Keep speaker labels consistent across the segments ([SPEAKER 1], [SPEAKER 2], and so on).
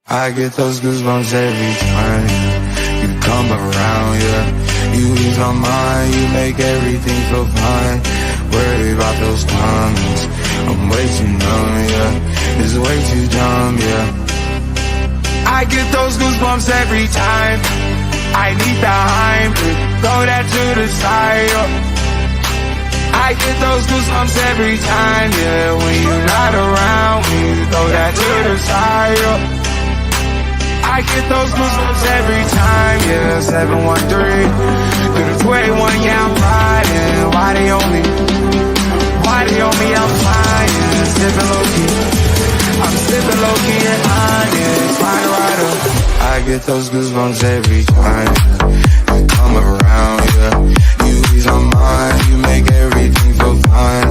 [SPEAKER 1] I get those goosebumps every time you come around, yeah. You ease my mind, you make everything feel fine. Worry about those times, I'm way too numb, yeah. It's way too dumb, yeah. I get those goosebumps every time I need the hype, throw that to the side, yeah. I get those goosebumps every time, yeah. When you're not around, when you throw that to the side, yeah. I get those goosebumps every time, yeah. 713 through the 21, yeah, I'm riding. Why they on me? I'm flying, sipping low-key. I'm sipping low-key and honest, flying rider. I get those goosebumps every time you come around, yeah. You ease my mind, you make everything feel fine.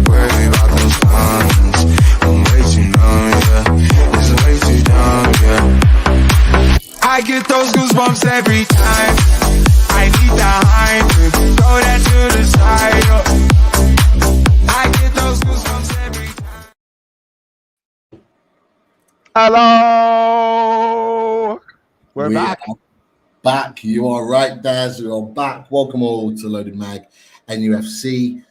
[SPEAKER 1] Worry about those times, I'm way too numb, yeah. It's way too dumb, yeah. I get those goosebumps every time I need the hype, throw that to the side, I get those goosebumps every time.
[SPEAKER 2] Hello!
[SPEAKER 3] We
[SPEAKER 2] back.
[SPEAKER 3] Are back. You are right, Daz. We are back. Welcome all to Loaded Mag NUFC.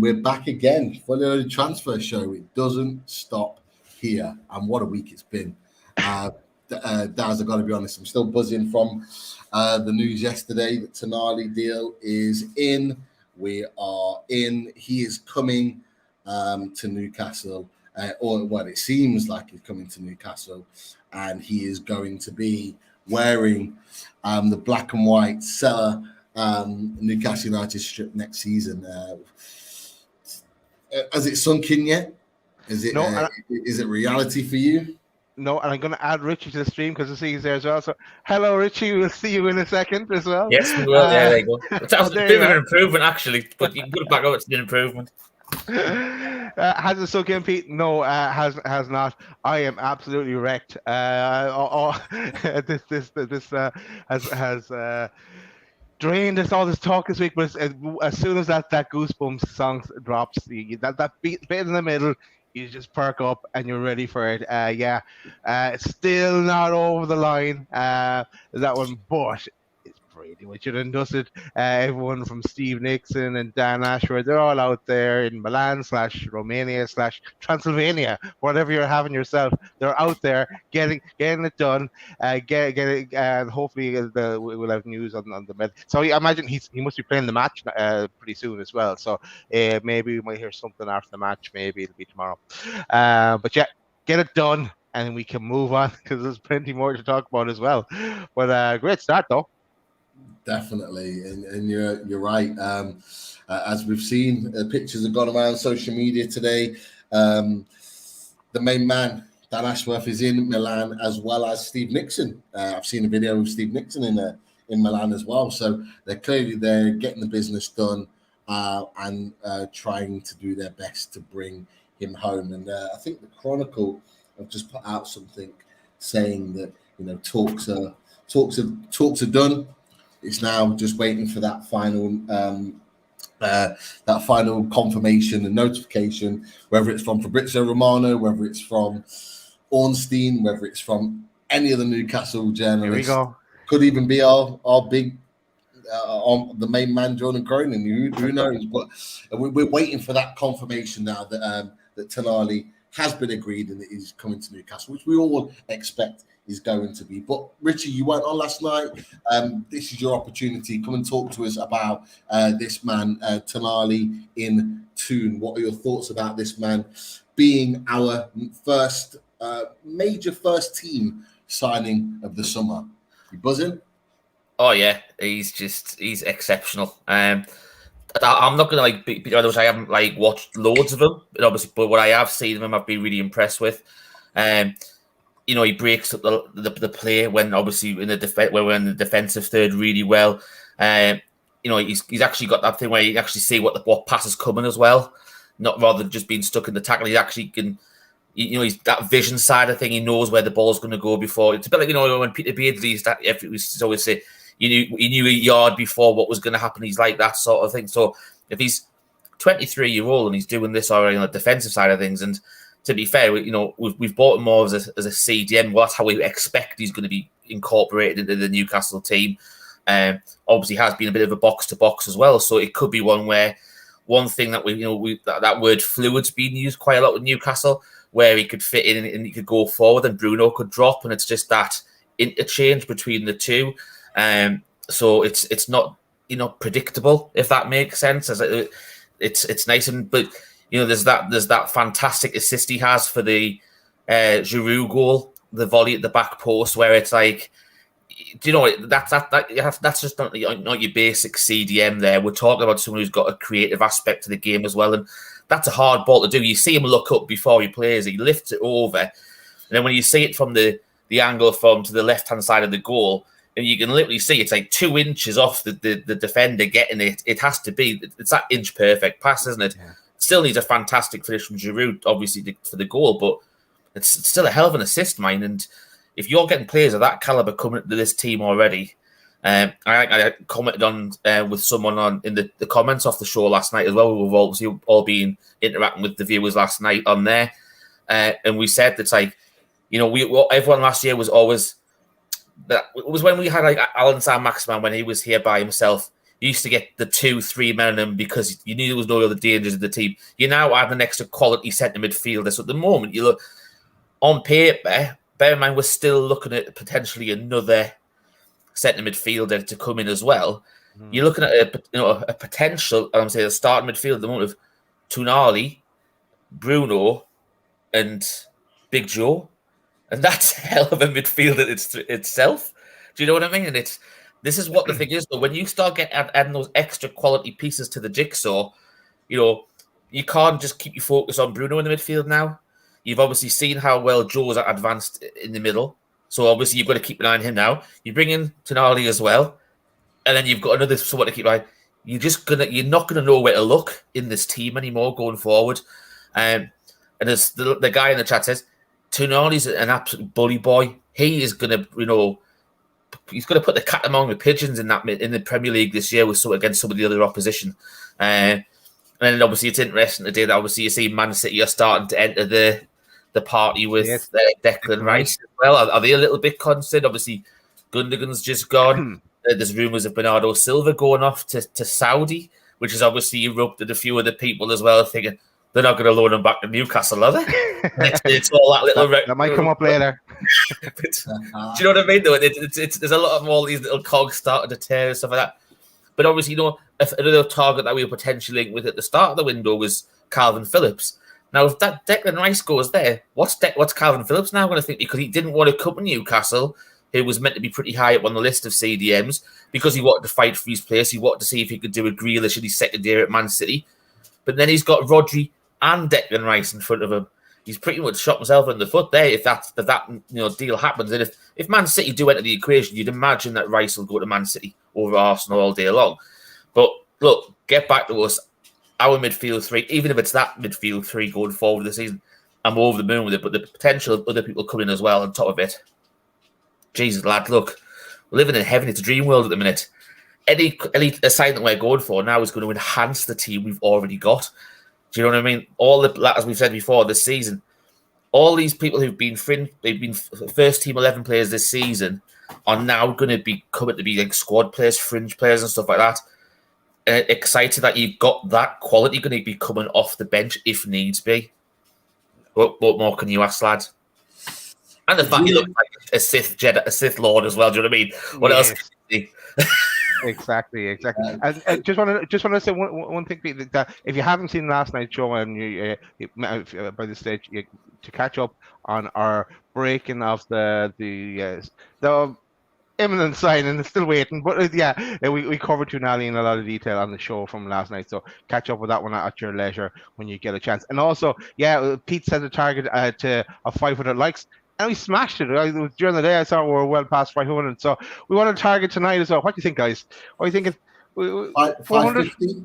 [SPEAKER 3] We're back again for the Loaded Transfer Show. It doesn't stop here. And what a week it's been. Daz, I've got to be honest, I'm still buzzing from the news yesterday that Tonali deal is in. We are in. He is coming to Newcastle, or what it seems like he's coming to Newcastle, and he is going to be wearing the black and white Seller Newcastle United strip next season. Has it sunk in yet? Is it reality for you?
[SPEAKER 2] No, and I'm going to add Richie to the stream because I see he's there as well. So, hello, Richie. We'll see you in a second as well.
[SPEAKER 4] Yes, we will. Yeah, there you go. That was a bit of an improvement, actually, but you can put it back up. It's an improvement.
[SPEAKER 2] Has it sunk in, Pete? No, has not. I am absolutely wrecked. This has drained us all this talk this week. But as soon as that Goosebumps song drops, that bit in the middle, you just perk up and you're ready for it. It's still not over the line. That one, but it's pretty much it dusted. Everyone from Steve Nixon and Dan Ashworth, they're all out there in Milan / Romania / Transylvania, whatever you're having yourself. They're out there getting it done. Get it, and hopefully we'll have news on the med. So I imagine he must be playing the match pretty soon as well. So maybe we might hear something after the match. Maybe it'll be tomorrow. But yeah, get it done and we can move on because there's plenty more to talk about as well. But great start though.
[SPEAKER 3] Definitely, and you're right. As we've seen, pictures have gone around social media today. The main man, Dan Ashworth, is in Milan, as well as Steve Nixon. I've seen a video of Steve Nixon in Milan as well. So they're clearly there getting the business done and trying to do their best to bring him home. And I think the Chronicle have just put out something saying that talks are done. It's now just waiting for that final confirmation and notification, whether it's from Fabrizio Romano, whether it's from Ornstein, whether it's from any of the Newcastle journalists.
[SPEAKER 2] Here we go.
[SPEAKER 3] Could even be our big the main man, Jordan Cronin. Who knows? But we're waiting for that confirmation now that Tonali has been agreed and that he's coming to Newcastle, which we all expect is going to be. But Richie, you weren't on last night. This is your opportunity. Come and talk to us about this man, Tonali in Toon. What are your thoughts about this man being our first major first team signing of the summer? You buzzing? Oh
[SPEAKER 4] yeah, he's exceptional. I'm not gonna be honest. I haven't watched loads of him, but what I have seen of him, I've been really impressed with. He breaks up the play when obviously when we're in the defensive third really well. He's actually got that thing where you can actually see what pass is coming as well, not rather than just being stuck in the tackle. He actually can, he's that vision side of thing. He knows where the ball's going to go before. It's a bit like when Peter Beardsley used to always say, he knew a yard before what was going to happen. He's like that sort of thing. So if he's 23-year-old and he's doing this already on the defensive side of things, and to be fair, we've bought him more as a CDM. Well, that's how we expect he's going to be incorporated into the Newcastle team. Obviously, has been a bit of a box to box as well. So it could be one thing that that word fluid's been used quite a lot with Newcastle, where he could fit in and he could go forward, and Bruno could drop, and it's just that interchange between the two. So it's not predictable, if that makes sense. It's nice, but there's that fantastic assist he has for the Giroud goal, the volley at the back post, where it's like, that's just not your basic CDM there. We're talking about someone who's got a creative aspect to the game as well, and that's a hard ball to do. You see him look up before he plays it, he lifts it over, and then when you see it from the angle from to the left-hand side of the goal, and you can literally see it's like 2 inches off the defender getting it. It has to be. It's that inch perfect pass, isn't it? Yeah. Still needs a fantastic finish from Giroud, obviously, for the goal, but it's still a hell of an assist, mine. And if you're getting players of that caliber coming to this team already, I commented on with someone in the comments off the show last night as well. We've obviously all been interacting with the viewers last night on there, and we said it's like, everyone last year was always that. It was when we had like Alan Saint-Maximin when he was here by himself. You used to get the 2-3 men in him because you knew there was no other dangers of the team. You now add an extra quality centre midfielder. So at the moment, you look on paper, bear in mind we're still looking at potentially another centre midfielder to come in as well. You're looking at a potential, I'm saying a starting midfield at the moment of Tonali, Bruno, and Big Joe, and that's a hell of a midfield itself. Do you know what I mean? And this is what the thing is, though. When you start adding those extra quality pieces to the jigsaw, you can't just keep your focus on Bruno in the midfield now. You've obviously seen how well Joe's advanced in the middle, so obviously you've got to keep an eye on him now. You bring in Tonali as well, and then you've got another someone to keep an eye. You're not gonna know where to look in this team anymore going forward. And as the guy in the chat says, Tonali's an absolute bully boy. He is gonna, he's going to put the cat among the pigeons in the Premier League this year against some of the other opposition. And then obviously it's interesting today that obviously you see Man City are starting to enter the party with Declan Rice as well. Are they a little bit concerned? Obviously Gundogan's just gone. There's rumours of Bernardo Silva going off to Saudi, which has obviously erupted a few other people as well, thinking they're not going to loan him back to Newcastle, are they? it's all that little...
[SPEAKER 2] That might come up later.
[SPEAKER 4] Do you know what I mean, though? There's a lot of all these little cogs starting to tear and stuff like that. But obviously, if another target that we were potentially linked with at the start of the window was Calvin Phillips. Now, if that Declan Rice goes there, what's Calvin Phillips now going to think? Because he didn't want to come to Newcastle, who was meant to be pretty high up on the list of CDMs, because he wanted to fight for his place. He wanted to see if he could do a Grealish in his second year at Man City. But then he's got Rodri and Declan Rice in front of him. He's pretty much shot himself in the foot there if that deal happens. And if Man City do enter the equation, you'd imagine that Rice will go to Man City over Arsenal all day long. But look, get back to us. Our midfield three, even if it's that midfield three going forward this season, I'm over the moon with it. But the potential of other people coming as well on top of it. Jesus, lad, look, we're living in heaven. It's a dream world at the minute. Any assignment we're going for now is going to enhance the team we've already got. Do you know what I mean? As we've said before this season, all these people who've been they've been first team 11 players this season are now going to be coming to be like squad players, fringe players, and stuff like that. Excited that you've got that quality going to be coming off the bench if needs be. What more can you ask, lad? And the fact you look like a Sith Lord as well. Do you know what I mean? What else?
[SPEAKER 2] Exactly. And just want to say one thing, Pete, that if you haven't seen last night's show and you by this stage, to catch up on our breaking of the imminent signing, still waiting, but we covered Tonali in a lot of detail on the show from last night, so catch up with that one at your leisure when you get a chance. And also, Pete set a target to 500 likes. And we smashed it. During the day, I saw we were well past 500. So we want to target tonight as well. What do you think, guys? What are you thinking?
[SPEAKER 3] 550?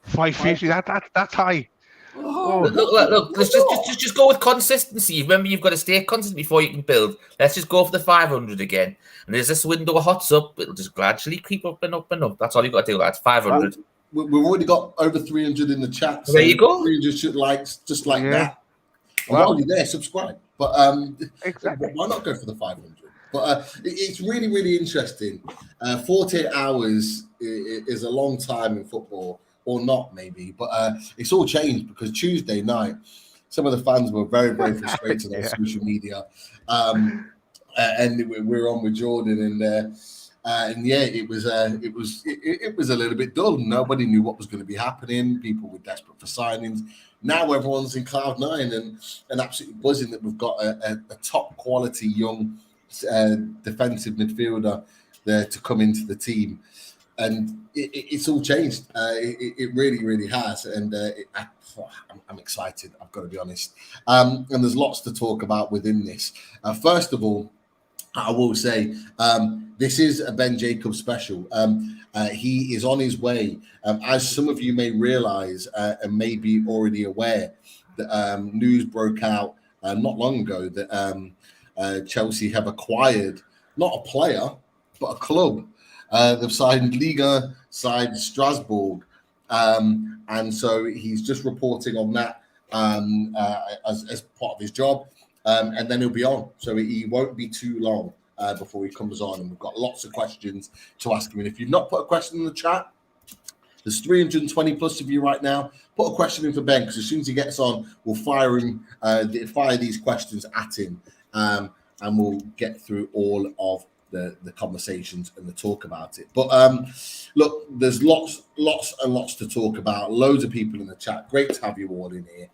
[SPEAKER 2] 550. That's high.
[SPEAKER 4] Oh. Look. Let's just go with consistency. Remember, you've got to stay consistent before you can build. Let's just go for the 500 again. And as this window hots up, it'll just gradually creep up and up and up. That's all you've got to do. That's 500.
[SPEAKER 3] We've already got over 300 in the chat. So
[SPEAKER 4] there you go.
[SPEAKER 3] 300 likes, just like that. And while you're there, subscribe. But
[SPEAKER 2] Exactly.
[SPEAKER 3] why not go for the 500? But it's really, really interesting. 48 hours is a long time in football, or not maybe, but it's all changed because Tuesday night, some of the fans were very, very frustrated on social media. And we're on with Jordan, and yeah, it was a little bit dull. Nobody knew what was going to be happening. People were desperate for signings. Now everyone's in cloud nine and absolutely buzzing that we've got a top quality young defensive midfielder there to come into the team, and it's all changed. It really, really has, and I'm excited. I've got to be honest. And there's lots to talk about within this. First of all, I will say this is a Ben Jacobs special. He is on his way. As some of you may realize and may be already aware, that news broke out not long ago that Chelsea have acquired not a player, but a club. They've signed Liga side Strasbourg. And so he's just reporting on that as part of his job. And then he'll be on. So he won't be too long before he comes on. And we've got lots of questions to ask him. And if you've not put a question in the chat, there's 320 plus of you right now. Put a question in for Ben, because as soon as he gets on, we'll fire these questions at him. And we'll get through all of the conversations and the talk about it. But look, there's lots and lots to talk about. Loads of people in the chat. Great to have you all in here.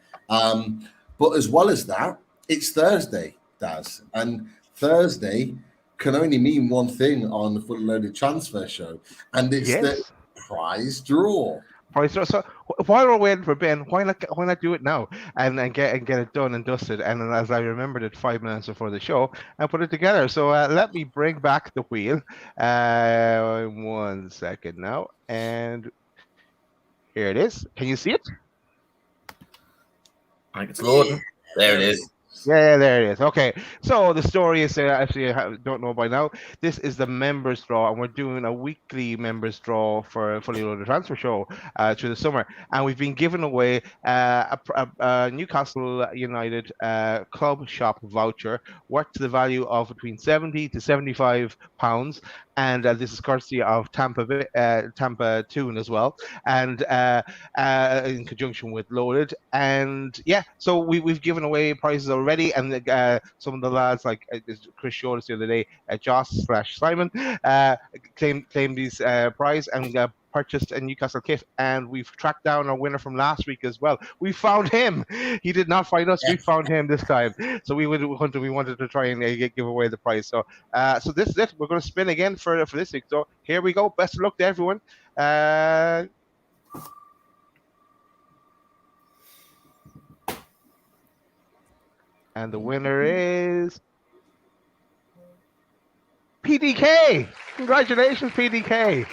[SPEAKER 3] But as well as that, it's Thursday, Daz. And Thursday can only mean one thing on the Fully Loaded Transfer Show. And it's the prize draw.
[SPEAKER 2] So while we're waiting for Ben, why not do it now and get it done and dusted? And as I remembered it 5 minutes before the show, and put it together. So let me bring back the wheel. 1 second now, and here it is. Can you see it?
[SPEAKER 4] I think it's loading. There it is.
[SPEAKER 2] Yeah, there it is. Okay, so the story is, actually, I don't know by now, this is the members draw, and we're doing a weekly members draw for Fully Loaded Transfer Show through the summer, and we've been giving away a Newcastle United club shop voucher worth to the value of between 70 to 75 pounds, and this is courtesy of Tampa Toon as well, and in conjunction with Loaded. And yeah, so we've given away prizes already, and some of the lads, like Chris showed us the other day, Joss/Simon, claimed these prize and purchased a Newcastle kit, and we've tracked down our winner from last week as well. We found him. He did not find us. We found him this time. So we wanted to try and give away the prize. So so this is it. We're going to spin again for this week. So here we go. Best of luck to everyone. And the winner is PDK. Congratulations, PDK.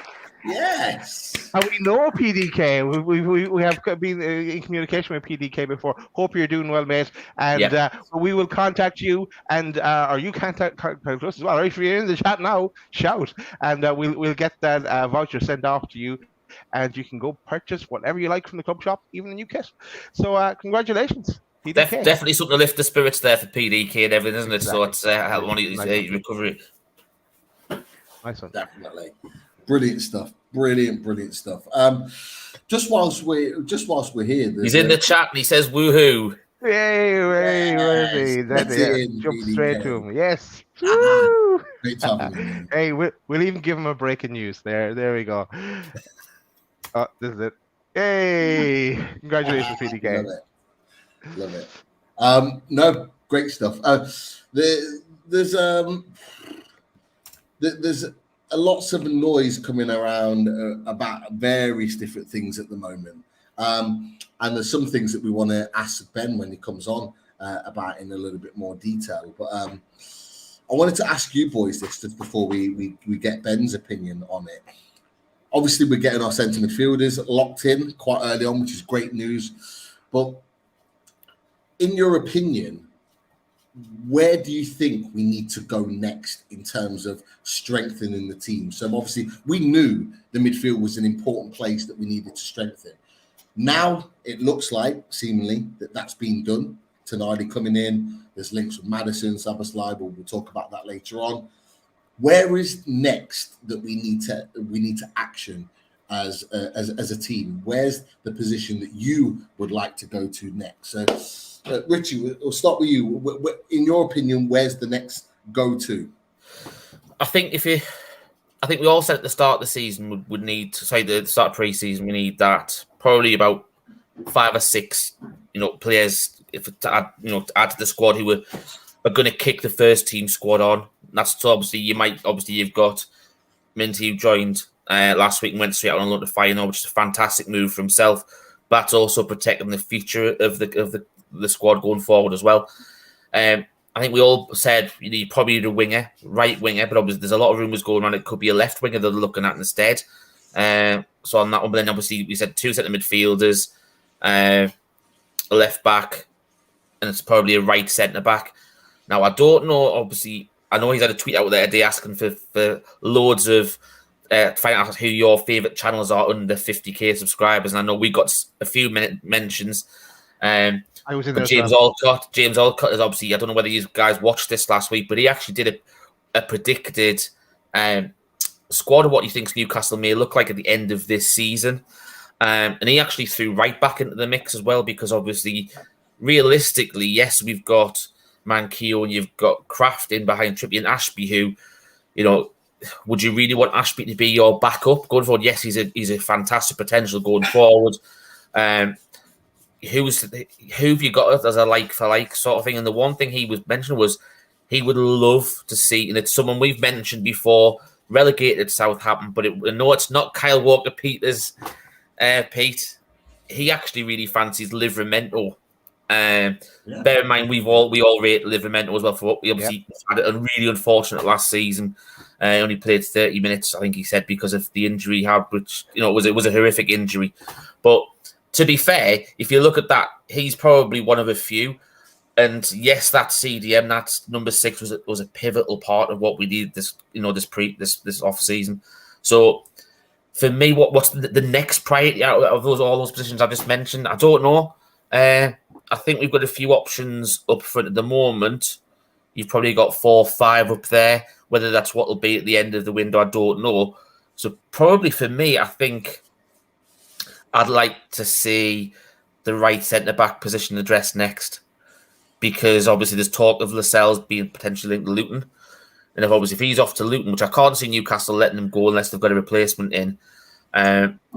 [SPEAKER 3] Yes.
[SPEAKER 2] And we know PDK. We have been in communication with PDK before. Hope you're doing well, mate. And we will contact you, and or you contact us as well. Or if you're in the chat now, shout, and we'll get that voucher sent off to you, and you can go purchase whatever you like from the club shop, even a new kit. So congratulations.
[SPEAKER 4] Definitely something to lift the spirits there for PDK and everything, isn't it? Exactly. So it's help one of his recovery.
[SPEAKER 2] Nice one.
[SPEAKER 3] Definitely. Brilliant stuff. Brilliant stuff. Just whilst we're here,
[SPEAKER 4] he's in the chat and he says woohoo.
[SPEAKER 2] Hey, that's it. Jump straight to him. Yes. Woo!
[SPEAKER 3] Great talking.
[SPEAKER 2] Hey, we'll even give him a breaking news. There we go. Oh, this is it. Hey, congratulations, PDK.
[SPEAKER 3] Love it. No, great stuff. There's lots of noise coming around about various different things at the moment, and there's some things that we want to ask Ben when he comes on about in a little bit more detail. But I wanted to ask you boys this just before we get Ben's opinion on it. Obviously, we're getting our centre midfielders locked in quite early on, which is great news. But in your opinion, where do you think we need to go next in terms of strengthening the team? So obviously we knew the midfield was an important place that we needed to strengthen. Now it looks like seemingly that's been done. Tonali coming in. There's links with Maddison, Szoboszlai. We'll talk about that later on. Where is next that we need to action as a team? Where's the position that you would like to go to next? So, Richie, we'll start with you. In your opinion, where's the next go-to?
[SPEAKER 4] I think we all said at the start of the season would need to say the start of pre-season, we need that probably about 5 or 6, players to add to the squad who are going to kick the first team squad on. That's so obviously you've got Minty, who joined last week and went straight out on loan to Feyenoord, which is a fantastic move for himself. But that's also protecting the future of the squad going forward as well. I think we all said you probably need a winger, right winger, but obviously there's a lot of rumours going on. It could be a left winger that they're looking at instead. So on that one, but then obviously we said 2 centre midfielders, a left back, and it's probably a right centre back. Now I don't know. Obviously, I know he's had a tweet out there today asking for loads of find out who your favourite channels are under 50k subscribers, and I know we got a few mentions.
[SPEAKER 2] I was in there.
[SPEAKER 4] James Alcott is obviously, I don't know whether you guys watched this last week, but he actually did a predicted squad of what he thinks Newcastle may look like at the end of this season. And he actually threw right back into the mix as well, because obviously, realistically, yes, we've got Manquillo and you've got Kraft in behind Trippier and Ashby, who, would you really want Ashby to be your backup going forward? Yes, he's a fantastic potential going forward. Who have you got as a like for like sort of thing? And the one thing he was mentioning was he would love to see, and it's someone we've mentioned before, relegated Southampton, but no, it's not Kyle Walker-Peters. Pete, he actually really fancies Livramento. Bear in mind, we all rate Livramento as well for what we obviously had a really unfortunate last season. Only played 30 minutes, I think he said, because of the injury he had, which it was a horrific injury. But to be fair, if you look at that, he's probably one of a few. And yes, that CDM, that number 6 was a pivotal part of what we needed this off season. So for me, what's the next priority out of all those positions I just mentioned? I don't know. I think we've got a few options up front at the moment. You've probably got 4 or 5 up there. Whether that's what will be at the end of the window, I don't know. So probably for me, I think I'd like to see the right centre-back position addressed next, because obviously there's talk of Lascelles being potentially linked to Luton. And if he's off to Luton, which I can't see Newcastle letting him go unless they've got a replacement in,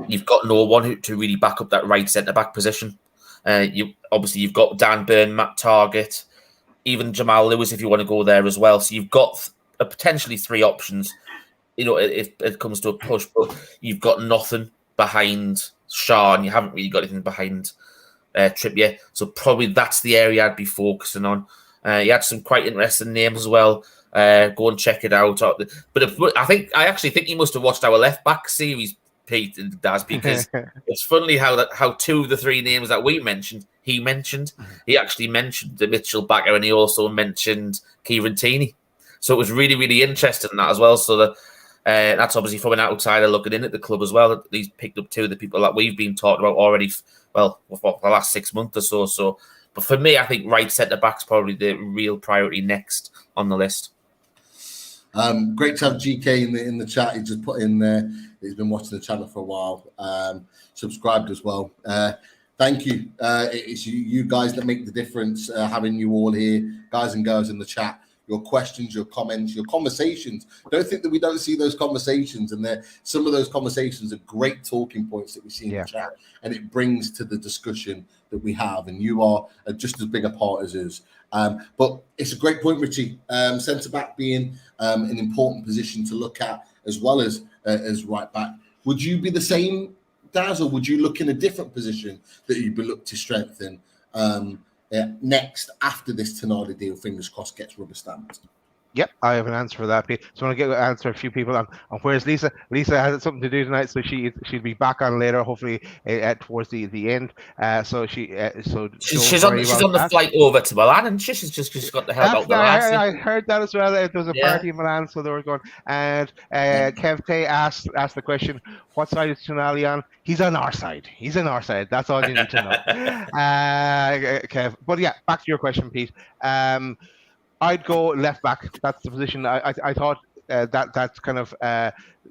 [SPEAKER 4] you've got no one to really back up that right centre-back position. You've got Dan Burn, Matt Targett, even Jamal Lewis if you want to go there as well. So you've got potentially 3 options, if it comes to a push, but you've got nothing behind Shaw and you haven't really got anything behind Trippier. So probably that's the area I'd be focusing on. You had some quite interesting names as well. Go and check it out. But I actually think you must have watched our left back series, Pete and Daz, because it's funny how 2 of the 3 names that we mentioned, he mentioned. He actually mentioned the Mitchell backer, and he also mentioned Kieran Tierney. So it was really, really interesting that as well. So that's obviously from an outsider looking in at the club as well. He's picked up 2 of the people that we've been talking about already, for the last 6 months or so. So, but for me, I think right centre back's probably the real priority next on the list.
[SPEAKER 3] Great to have GK in the chat. He just put in there. He's been watching the channel for a while. Subscribed as well. Thank you. It's you guys that make the difference. Having you all here, guys and girls in the chat. Your questions, your comments, your conversations. Don't think that we don't see those conversations, and some of those conversations are great talking points that we see in the chat, and it brings to the discussion that we have. And you are just as big a part as us. But it's a great point, Richie. Centre back being an important position to look at as well as right back. Would you be the same, Daz, or would you look in a different position that you'd be looked to strengthen next after this Tonali deal, fingers crossed, gets rubber stamped?
[SPEAKER 2] Yep, I have an answer for that, Pete. So I want to answer a few people on where's Lisa. Lisa has something to do tonight, so she'll be back on later, hopefully towards the end. So
[SPEAKER 4] She's
[SPEAKER 2] don't worry
[SPEAKER 4] she's
[SPEAKER 2] about
[SPEAKER 4] on the
[SPEAKER 2] that.
[SPEAKER 4] flight over to Milan, and she's just got to help out the lads.
[SPEAKER 2] I heard that as well. There was a party in Milan, so they were going. And Kev Tay asked the question, what side is Tonali on? He's on our side. He's on our side. That's all you need to know. Kev. But yeah, back to your question, Pete. I'd go left back. That's the position. I thought that's kind of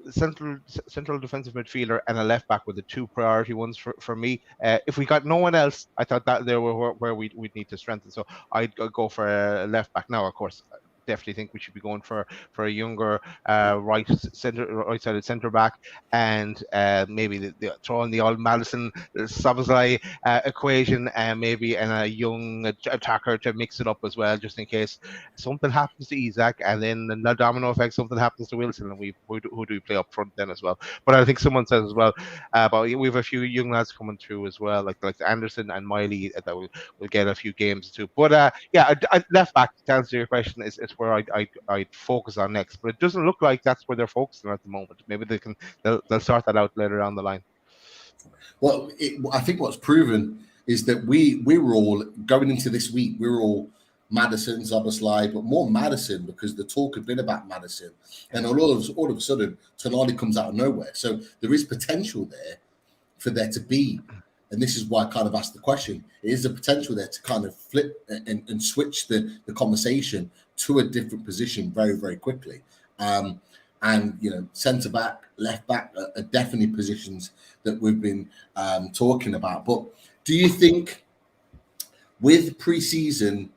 [SPEAKER 2] central defensive midfielder and a left back were the two priority ones for me. If we got no one else, I thought that there were where we'd need to strengthen. So I'd go for a left back. Now, of course, definitely think we should be going for a younger right-sided centre back, and maybe throw in the old Maddison Szoboszlai equation, and maybe a young attacker to mix it up as well, just in case something happens to Isak, and then the domino effect, something happens to Wilson, and who do we play up front then as well? But I think someone says as well about we have a few young lads coming through as well, like Anderson and Miley that will get a few games too. But I left back to answer your question is where I'd focus on next, but it doesn't look like that's where they're focusing at the moment. Maybe they'll sort that out later down the line.
[SPEAKER 3] Well, I think what's proven is that we were all going into this week. We were all Maddison, Szoboszlai, but more Maddison because the talk had been about Maddison, and all of a sudden Tonali comes out of nowhere. So there is potential there for there to be. And this is why I kind of asked the question. It is a potential there to kind of flip and switch the conversation to a different position very, very quickly. And, centre back, left back are definitely positions that we've been talking about. But do you think with pre-season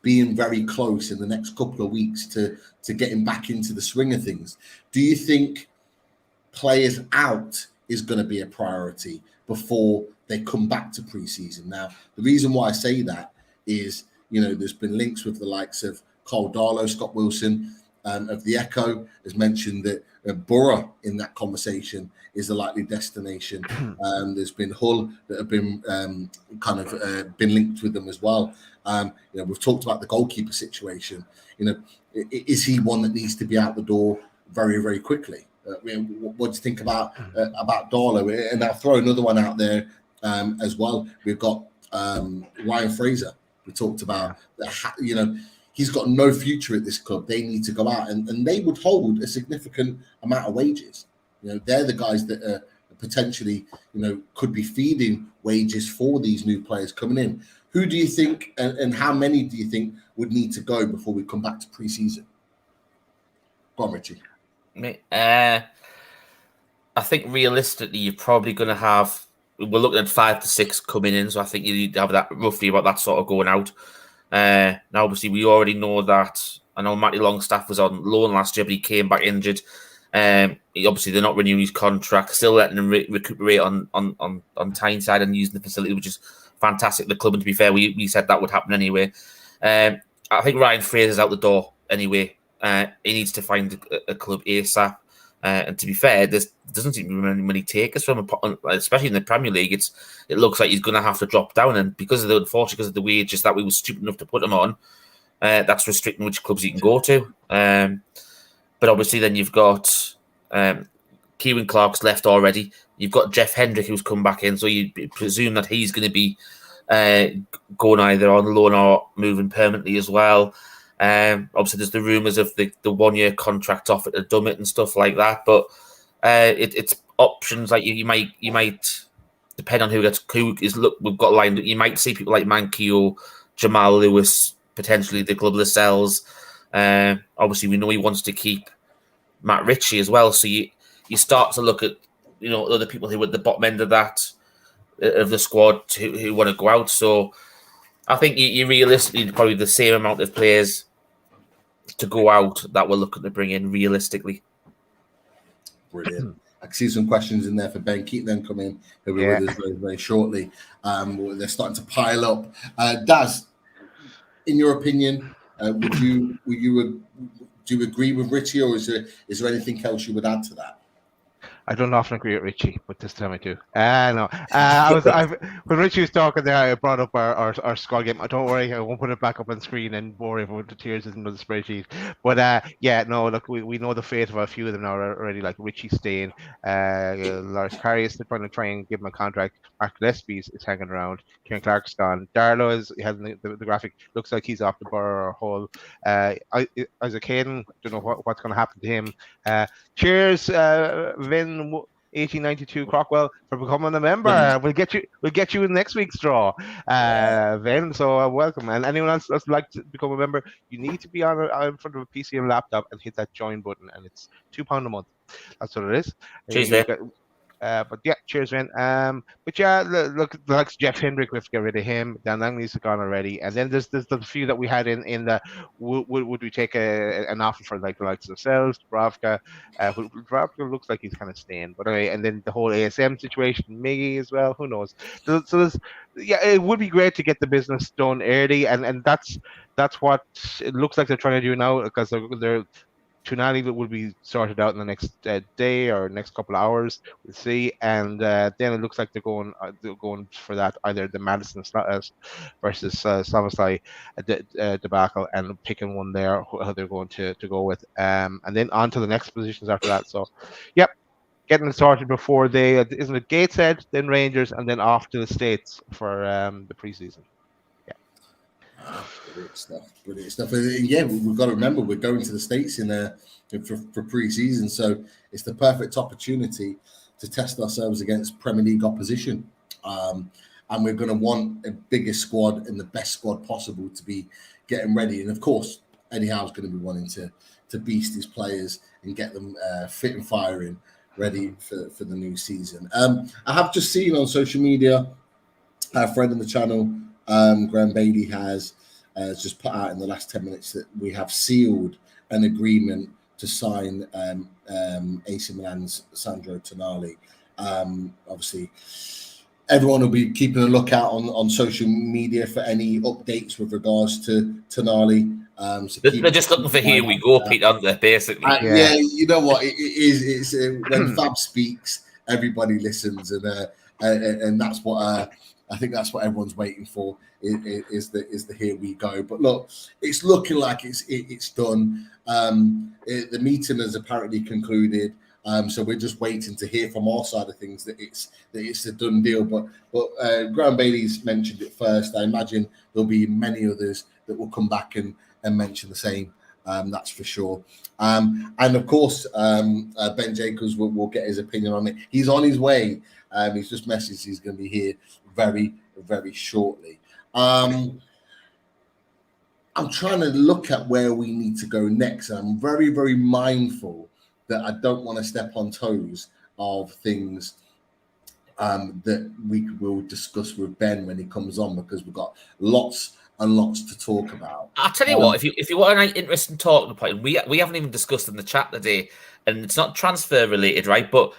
[SPEAKER 3] being very close in the next couple of weeks to getting back into the swing of things, do you think players out is going to be a priority before they come back to pre-season? Now, the reason why I say that is, there's been links with the likes of Cole Darlow, Scott Wilson of the Echo has mentioned that Borough in that conversation is a likely destination. There's been Hull that have been been linked with them as well. We've talked about the goalkeeper situation. Is he one that needs to be out the door very, very quickly? What do you think about Darlow? And I'll throw another one out there as well. We've got Ryan Fraser. We talked about he's got no future at this club. They need to go out and they would hold a significant amount of wages. They're the guys that are potentially could be feeding wages for these new players coming in. Who do you think and how many do you think would need to go before we come back to pre-season? Go on, Richie.
[SPEAKER 4] I think realistically, you're probably going to have. We're looking at 5 to 6 coming in, so I think you need to have that roughly about that sort of going out. Now, obviously, we already know that. I know Matty Longstaff was on loan last year, but he came back injured. Obviously, they're not renewing his contract, still letting him recuperate on Tyneside and using the facility, which is fantastic. The club, and to be fair, we said that would happen anyway. I think Ryan Fraser's out the door anyway. He needs to find a club ASAP. And to be fair, there doesn't seem to be many takers from him, especially in the Premier League. It looks like he's going to have to drop down, and because of the wages that we were stupid enough to put him on, that's restricting which clubs he can go to. But obviously, then you've got Kieran Clark's left already. You've got Jeff Hendrick who's come back in, so you presume that he's going to be going either on loan or moving permanently as well. Obviously, there's the rumours of the 1-year contract offer to Dummett and stuff like that, but it's options like you might depend on who is. Look, we've got lined up. You might see people like Manquillo, Jamal Lewis, potentially the club Lascelles. Obviously, we know he wants to keep Matt Ritchie as well, so you start to look at other people who are at the bottom end of the squad who want to go out. So I think you realistically probably the same amount of players to go out that we're looking to bring in realistically.
[SPEAKER 3] Brilliant. I can see some questions in there for Ben. Keep them coming. He'll be with us very, very shortly. They're starting to pile up. Daz, in your opinion, do you agree with Richie, or is there anything else you would add to that?
[SPEAKER 2] I don't often agree with Richie, but this time I do. No. When Richie was talking there, I brought up our squad game. Don't worry, I won't put it back up on screen and bore everyone to tears in the spreadsheet. But yeah, no, look, we know the fate of a few of them now already, like Richie staying, Lars Karius, they're trying to try and give him a contract. Mark Gillespie is hanging around. Kieran Clark's gone. Darlow has the graphic, looks like he's off the Borough hole. Isaac Hayden, don't know what's going to happen to him. Cheers, Vin 1892 Crockwell, for becoming a member. We'll get you in next week's draw, Vin. So welcome. And anyone else that's like to become a member, you need to be on in front of a PC and laptop and hit that join button, and it's £2 a month. That's what it is.
[SPEAKER 4] Cheers,
[SPEAKER 2] but yeah, cheers, man. But yeah, look, like Jeff Hendrick, we have to get rid of him. Dan Langley's gone already, and then there's the few that we had in the would we take an offer for like the likes of ourselves, Dubravka. Dubravka looks like he's kind of staying, but anyway, and then the whole ASM situation, Miggy as well. Who knows? So there's, yeah, it would be great to get the business done early, and that's what it looks like they're trying to do now, because they're Tonali will be sorted out in the next day or next couple of hours. We'll see, and then it looks like they're going for that, either the Maddison versus Szoboszlai debacle, and picking one there how they're going to go with, and then on to the next positions after that. So, yep, getting it sorted before isn't it Gateshead, then Rangers, and then off to the States for the preseason.
[SPEAKER 3] Brilliant stuff. And yeah, we've got to remember we're going to the States for pre-season, so it's the perfect opportunity to test ourselves against Premier League opposition. And we're going to want a bigger squad and the best squad possible to be getting ready. And of course, Eddie Howe's going to be wanting to beast his players and get them fit and firing, ready for the new season. I have just seen on social media, our friend on the channel, Graham Bailey, has just put out in the last 10 minutes that we have sealed an agreement to sign AC Milan's Sandro Tonali. Obviously, everyone will be keeping a lookout on social media for any updates with regards to Tonali. So
[SPEAKER 4] they're just looking for here we go, Pete, aren't they, basically?
[SPEAKER 3] Yeah, you know what? It's when Fab speaks, everybody listens, and that's what I think that's what everyone's waiting for. Is the here we go. But look, it's looking like it's done. The meeting has apparently concluded. So we're just waiting to hear from our side of things that it's a done deal. But Graham Bailey's mentioned it first. I imagine there'll be many others that will come back and mention the same. That's for sure. And of course, Ben Jacobs will get his opinion on it. He's on his way. He's just messaged he's going to be here very, very shortly. I'm trying to look at where we need to go next. I'm very, very mindful that I don't want to step on toes of things that we will discuss with Ben when he comes on, because we've got lots and lots to talk about.
[SPEAKER 4] I'll tell you what, if you want an interesting talking point, we haven't even discussed in the chat today, and it's not transfer related, right? But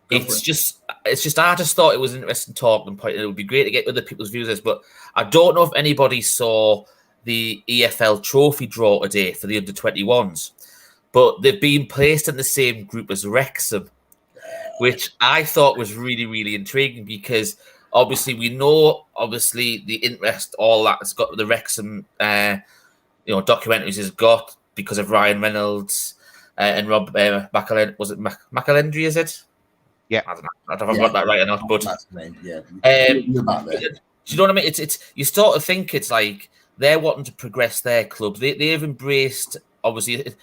[SPEAKER 4] it's just I just thought it was an interesting talking point, and it would be great to get other people's views on this. But I don't know if anybody saw the EFL trophy draw today for the under-21s, but they've been placed in the same group as Wrexham, which I thought was really, really intriguing, because obviously we know the interest, all that it's got the Wrexham documentaries has got because of Ryan Reynolds and Rob McAlendry. Was it McAlendry, is it?
[SPEAKER 2] Yeah,
[SPEAKER 4] I don't know if I've got that right or not, but
[SPEAKER 3] that's the name. Yeah,
[SPEAKER 4] do you know what I mean? It's you sort of think it's like they're wanting to progress their club. They've embraced, obviously,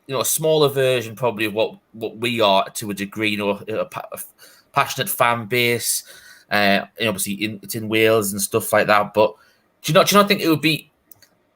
[SPEAKER 4] a smaller version probably of what we are to a degree. A passionate fan base. Obviously, it's in Wales and stuff like that. But do you not think it would be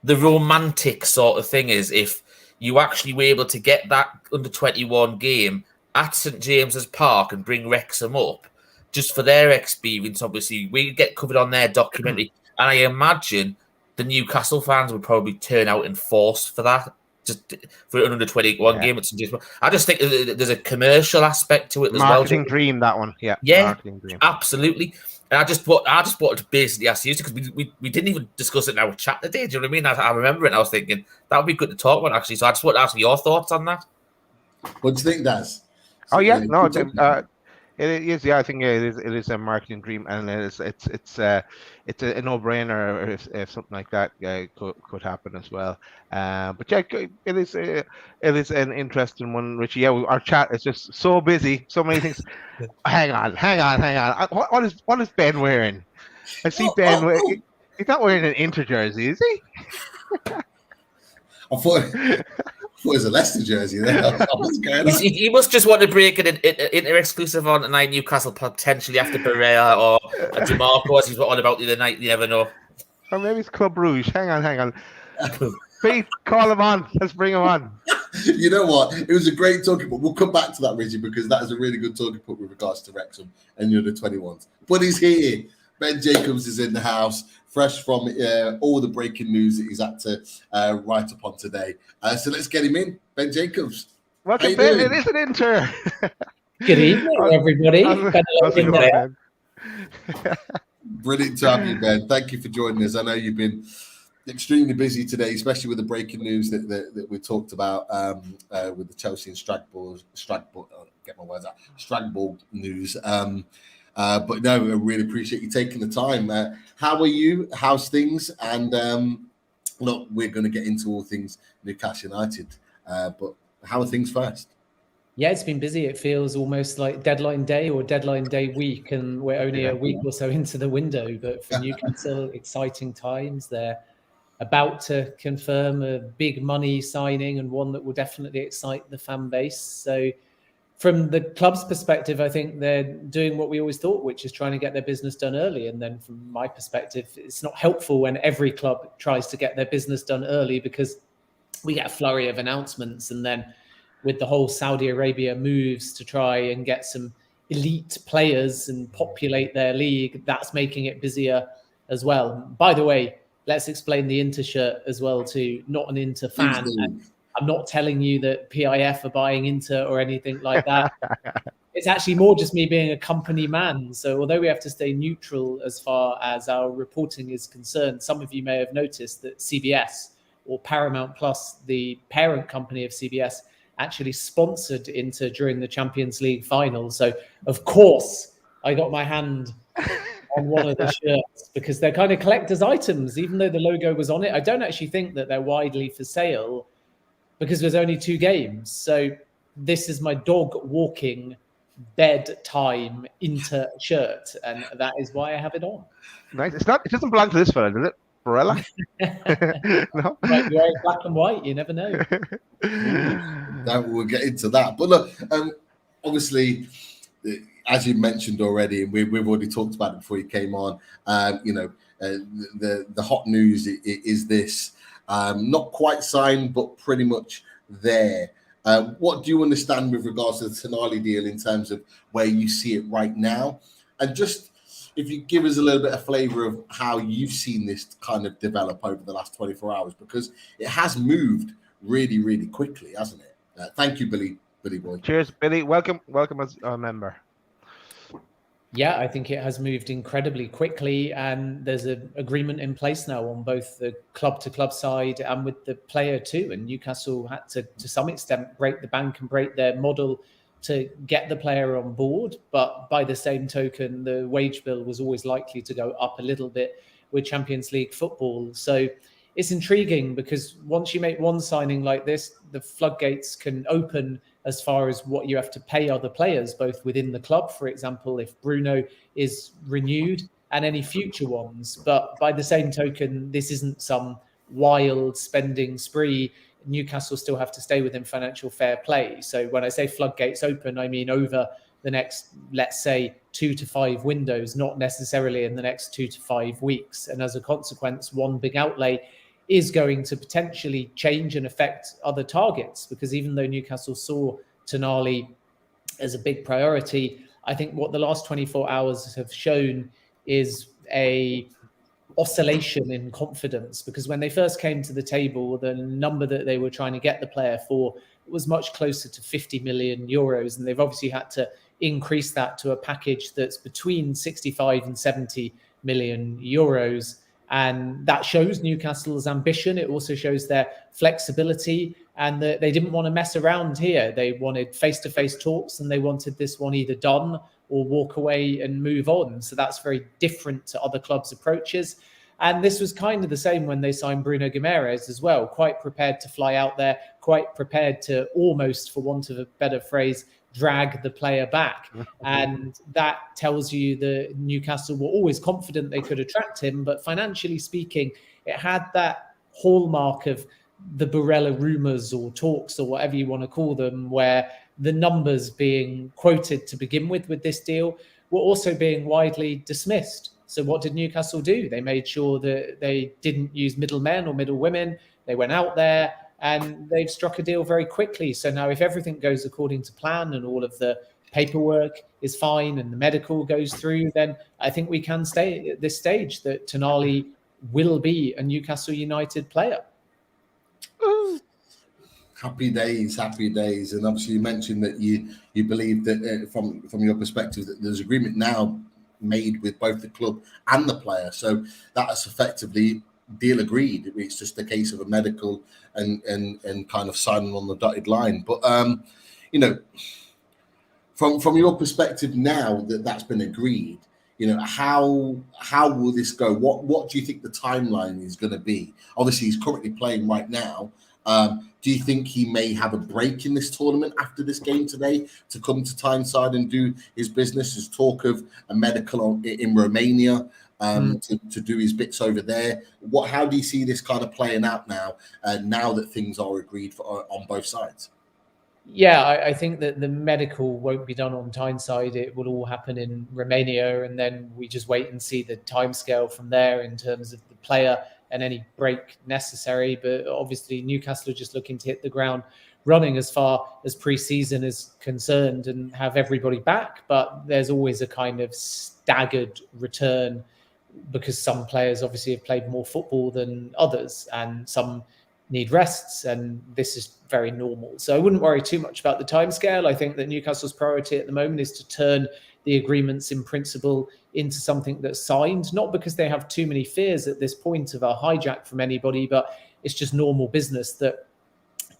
[SPEAKER 4] the romantic sort of thing is if you actually were able to get that under-21 game at St James's Park and bring Wrexham up just for their experience? Obviously, we get covered on their documentary, and I imagine the Newcastle fans would probably turn out in force for that, just for an under-21 game at St James's Park. I just think there's a commercial aspect to it as well.
[SPEAKER 2] Marketing dream, that one. Yeah,
[SPEAKER 4] marketing dream. Absolutely. And I just wanted to basically ask you, because we didn't even discuss it in our chat today. Do you know what I mean? I remember it, and I was thinking that would be good to talk about, actually. So I just want to ask your thoughts on that.
[SPEAKER 3] What do you think, Daz?
[SPEAKER 2] Oh
[SPEAKER 3] So,
[SPEAKER 2] yeah, no,
[SPEAKER 3] good job.
[SPEAKER 2] it is. Yeah, I think it is. It is a marketing dream, and it's a no-brainer if something like that could happen as well. But yeah, it is an interesting one, Richie. Yeah, our chat is just so busy, so many things. Hang on. What is Ben wearing? I see Ben. He's not wearing an Inter jersey, is he?
[SPEAKER 3] I thought it was a Leicester jersey there. What's going on?
[SPEAKER 4] He must just want to break an inter-exclusive on tonight. Newcastle potentially after Pereira or DeMarco, as he's on about the other night. You never know.
[SPEAKER 2] Or maybe it's Club Rouge. Hang on. Pete, call him on. Let's bring him on.
[SPEAKER 3] You know what? It was a great talking point. We'll come back to that, Richie, because that is a really good talking point with regards to Wrexham and the 21s. But he's here. Ben Jacobs is in the house, fresh from all the breaking news that he's had to write upon today. So let's get him in. Ben Jacobs.
[SPEAKER 2] Welcome, Ben. It is an Inter.
[SPEAKER 5] Good evening, everybody.
[SPEAKER 3] Brilliant to have you, Ben. Thank you for joining us. I know you've been extremely busy today, especially with the breaking news that we talked about with the Chelsea and Strasbourg news. But no, I really appreciate you taking the time. How are you? How's things? And look, we're going to get into all things Newcastle United. But how are things first?
[SPEAKER 5] Yeah, it's been busy. It feels almost like deadline day or deadline day week, and we're only a week or so into the window. But for Newcastle, exciting times. They're about to confirm a big money signing and one that will definitely excite the fan base. So from the club's perspective, I think they're doing what we always thought, which is trying to get their business done early. And then from my perspective, it's not helpful when every club tries to get their business done early, because we get a flurry of announcements. And then with the whole Saudi Arabia moves to try and get some elite players and populate their league, that's making it busier as well. By the way, let's explain the Inter shirt as well to not an Inter fan. I'm not telling you that PIF are buying Inter or anything like that. It's actually more just me being a company man. So although we have to stay neutral as far as our reporting is concerned, some of you may have noticed that CBS, or Paramount Plus, the parent company of CBS, actually sponsored Inter during the Champions League final. So of course I got my hand on one of the shirts, because they're kind of collector's items, even though the logo was on it. I don't actually think that they're widely for sale, because there's only 2 games. So this is my dog walking bedtime Inter shirt, and that is why I have it on.
[SPEAKER 2] Nice. It doesn't belong to this fella, does it? Barella? No.
[SPEAKER 5] Right, you're black and white. You never know.
[SPEAKER 3] We'll get into that. But look, obviously, as you mentioned already, and we've already talked about it before you came on. The hot news is this. Not quite signed, but pretty much there. What do you understand with regards to the Tonali deal in terms of where you see it right now? And just if you give us a little bit of flavour of how you've seen this kind of develop over the last 24 hours, because it has moved really, really quickly, hasn't it? Thank you, Billy boy.
[SPEAKER 2] Cheers, Billy. Welcome as a member.
[SPEAKER 5] Yeah, I think it has moved incredibly quickly, and there's an agreement in place now on both the club-to-club side and with the player too. And Newcastle had to some extent, break the bank and break their model to get the player on board. But by the same token, the wage bill was always likely to go up a little bit with Champions League football. So it's intriguing, because once you make one signing like this, the floodgates can open as far as what you have to pay other players, both within the club, for example, if Bruno is renewed, and any future ones. But by the same token, this isn't some wild spending spree. Newcastle still have to stay within financial fair play. So when I say floodgates open, I mean over the next, let's say, 2 to 5 windows, not necessarily in the next 2 to 5 weeks. And as a consequence, one big outlay is going to potentially change and affect other targets, because even though Newcastle saw Tonali as a big priority, I think what the last 24 hours have shown is a oscillation in confidence, because when they first came to the table, the number that they were trying to get the player for was much closer to 50 million euros. And they've obviously had to increase that to a package that's between 65 and 70 million euros. And that shows Newcastle's ambition. It also shows their flexibility and they didn't want to mess around here. They wanted face-to-face talks, and they wanted this one either done or walk away and move on. So that's very different to other clubs' approaches. And this was kind of the same when they signed Bruno Guimaraes as well, quite prepared to fly out there, quite prepared to almost, for want of a better phrase, drag the player back. And that tells you that Newcastle were always confident they could attract him, but financially speaking, it had that hallmark of the Barella rumours or talks or whatever you want to call them, where the numbers being quoted to begin with this deal were also being widely dismissed. So what did Newcastle do? They made sure that they didn't use middlemen or middlewomen. They went out there and they've struck a deal very quickly. So now if everything goes according to plan and all of the paperwork is fine and the medical goes through, then I think we can stay at this stage that Tonali will be a Newcastle United player.
[SPEAKER 3] Happy days. And obviously you mentioned that you believe that from your perspective that there's agreement now made with both the club and the player. So that's effectively deal agreed. It's just a case of a medical and kind of signing on the dotted line. But you know, from your perspective now that that's been agreed, you know, how will this go? What do you think the timeline is going to be? Obviously, he's currently playing right now. Do you think he may have a break in this tournament after this game today to come to Tyneside and do his business? There's talk of a medical in Romania to do his bits over there. How do you see this kind of playing out now, now that things are agreed on both sides?
[SPEAKER 5] Yeah, I think that the medical won't be done on Tyneside. It will all happen in Romania, and then we just wait and see the timescale from there in terms of the player and any break necessary. But obviously Newcastle are just looking to hit the ground running as far as pre-season is concerned and have everybody back. But there's always a kind of staggered return because some players obviously have played more football than others and some need rests, and this is very normal. So I wouldn't worry too much about the timescale. I think that Newcastle's priority at the moment is to turn the agreements in principle into something that's signed, not because they have too many fears at this point of a hijack from anybody, but it's just normal business that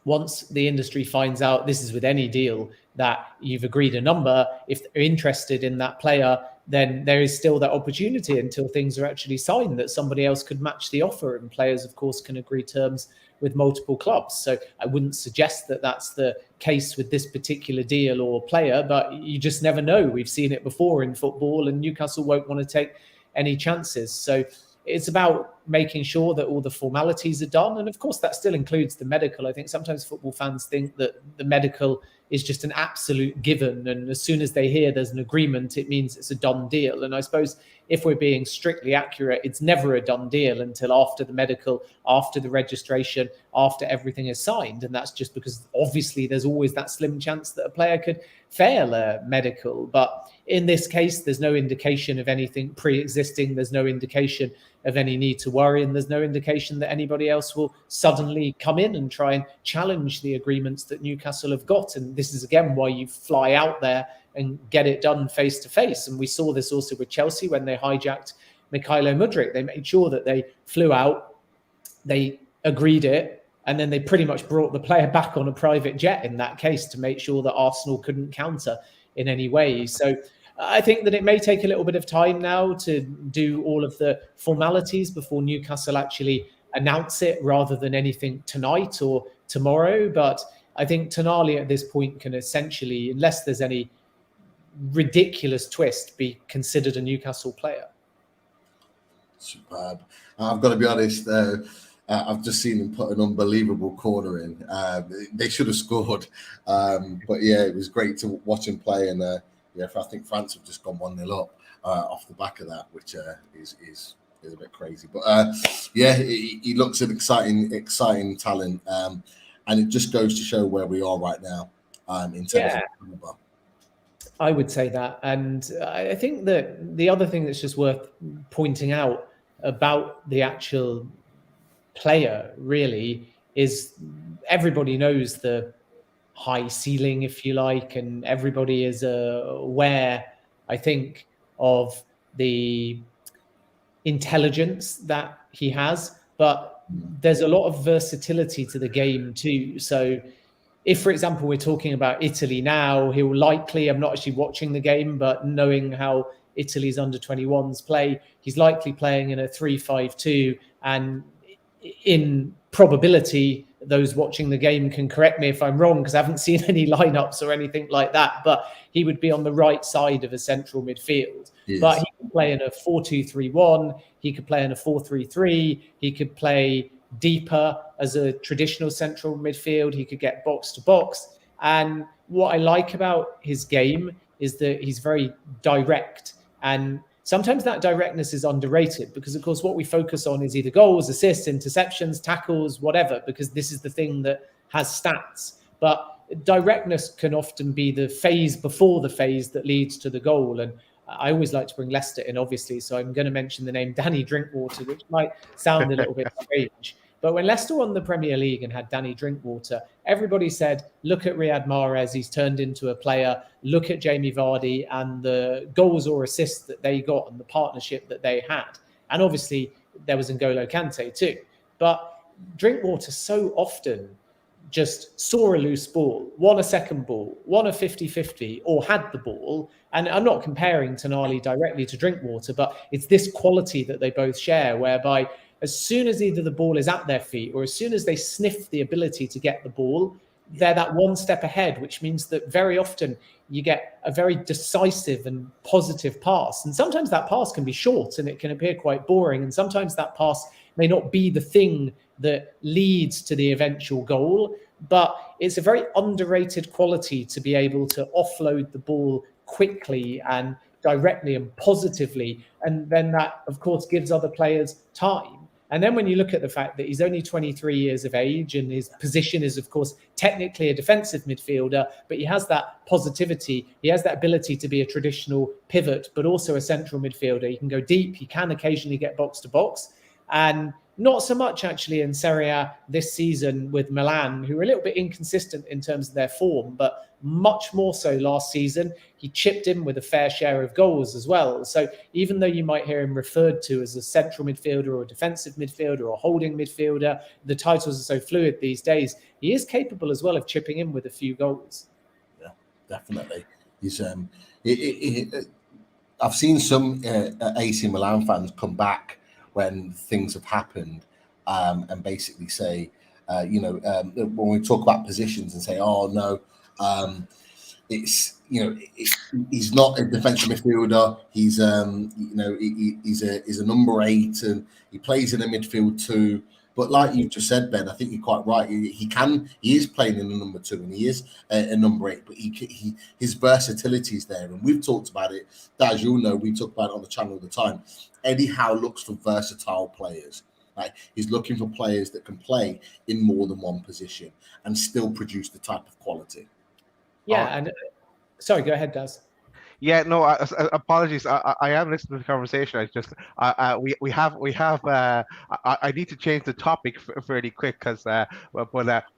[SPEAKER 5] once the industry finds out, this is with any deal, that you've agreed a number, if they're interested in that player, then there is still that opportunity until things are actually signed that somebody else could match the offer. And players, of course, can agree terms with multiple clubs. So I wouldn't suggest that that's the case with this particular deal or player, but you just never know. We've seen it before in football, and Newcastle won't want to take any chances. So it's about making sure that all the formalities are done. And of course, that still includes the medical. I think sometimes football fans think that the medical is just an absolute given. And as soon as they hear there's an agreement, it means it's a done deal. And I suppose if we're being strictly accurate, it's never a done deal until after the medical, after the registration, after everything is signed. And that's just because obviously there's always that slim chance that a player could fail a medical. But in this case, there's no indication of anything pre-existing. There's no indication of any need to worry, and there's no indication that anybody else will suddenly come in and try and challenge the agreements that Newcastle have got. And this is again why you fly out there and get it done face to face. And we saw this also with Chelsea when they hijacked Mykhailo Mudryk. They made sure that they flew out, they agreed it, and then they pretty much brought the player back on a private jet in that case to make sure that Arsenal couldn't counter in any way. So I think that it may take a little bit of time now to do all of the formalities before Newcastle actually announce it, rather than anything tonight or tomorrow. But I think Tonali at this point can essentially, unless there's any ridiculous twist, be considered a Newcastle player.
[SPEAKER 3] Superb. I've got to be honest, I've just seen them put an unbelievable corner in. They should have scored. But yeah, it was great to watch him play. And I think France have just gone 1-0 up off the back of that, which is a bit crazy. But he looks an exciting talent. And it just goes to show where we are right now in terms of number.
[SPEAKER 5] I would say that. And I think that the other thing that's just worth pointing out about the actual player really is everybody knows the high ceiling, if you like, and everybody is aware, I think, of the intelligence that he has. But there's a lot of versatility to the game too. So if, for example, we're talking about Italy now, he'll likely, I'm not actually watching the game, but knowing how Italy's under-21s play, he's likely playing in a 3-5-2, and in probability, those watching the game can correct me if I'm wrong, because I haven't seen any lineups or anything like that, but he would be on the right side of a central midfield. Yes. But he could play in a 4-2-3-1, he could play in a 4-3-3, he could play deeper as a traditional central midfield, he could get box to box. And what I like about his game is that he's very direct, and sometimes that directness is underrated, because of course what we focus on is either goals, assists, interceptions, tackles, whatever, because this is the thing that has stats. But directness can often be the phase before the phase that leads to the goal. And I always like to bring Leicester in, obviously, so I'm going to mention the name Danny Drinkwater, which might sound a little bit strange. But when Leicester won the Premier League and had Danny Drinkwater, everybody said, look at Riyad Mahrez, he's turned into a player. Look at Jamie Vardy and the goals or assists that they got and the partnership that they had. And obviously, there was N'Golo Kante too. But Drinkwater so often just saw a loose ball, won a second ball, won a 50-50, or had the ball. And I'm not comparing Tonali directly to Drinkwater, but it's this quality that they both share, whereby as soon as either the ball is at their feet or as soon as they sniff the ability to get the ball, they're that one step ahead, which means that very often you get a very decisive and positive pass. And sometimes that pass can be short and it can appear quite boring. And sometimes that pass may not be the thing that leads to the eventual goal, but it's a very underrated quality to be able to offload the ball quickly and directly and positively. And then that, of course, gives other players time. And then when you look at the fact that he's only 23 years of age and his position is, of course, technically a defensive midfielder, but he has that positivity. He has that ability to be a traditional pivot, but also a central midfielder. He can go deep. He can occasionally get box to box. And not so much actually in Serie A this season with Milan, who are a little bit inconsistent in terms of their form, but much more so last season. He chipped in with a fair share of goals as well. So even though you might hear him referred to as a central midfielder or a defensive midfielder or a holding midfielder, the titles are so fluid these days, he is capable as well of chipping in with a few goals.
[SPEAKER 3] Yeah, definitely. He's I've seen some AC Milan fans come back when things have happened and basically say, when we talk about positions and say, oh no, he's not a defensive midfielder. He's he's a number 8 and he plays in a midfield too. But like you just said, Ben, I think you're quite right. He is playing in a number 2 and he is a number 8, but his versatility is there. And we've talked about it. As you'll know, we talk about it on the channel all the time. Eddie Howe looks for versatile players. Right? He's looking for players that can play in more than one position and still produce the type of quality.
[SPEAKER 5] Yeah, and sorry, go ahead, Daz.
[SPEAKER 2] Yeah, no, apologies. I am listening to the conversation. I just I need to change the topic fairly quick because we'll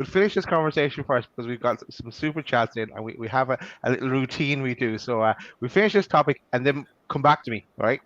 [SPEAKER 2] finish this conversation first because we've got some super chats in and we have a little routine we do. So we finish this topic and then come back to me, all right?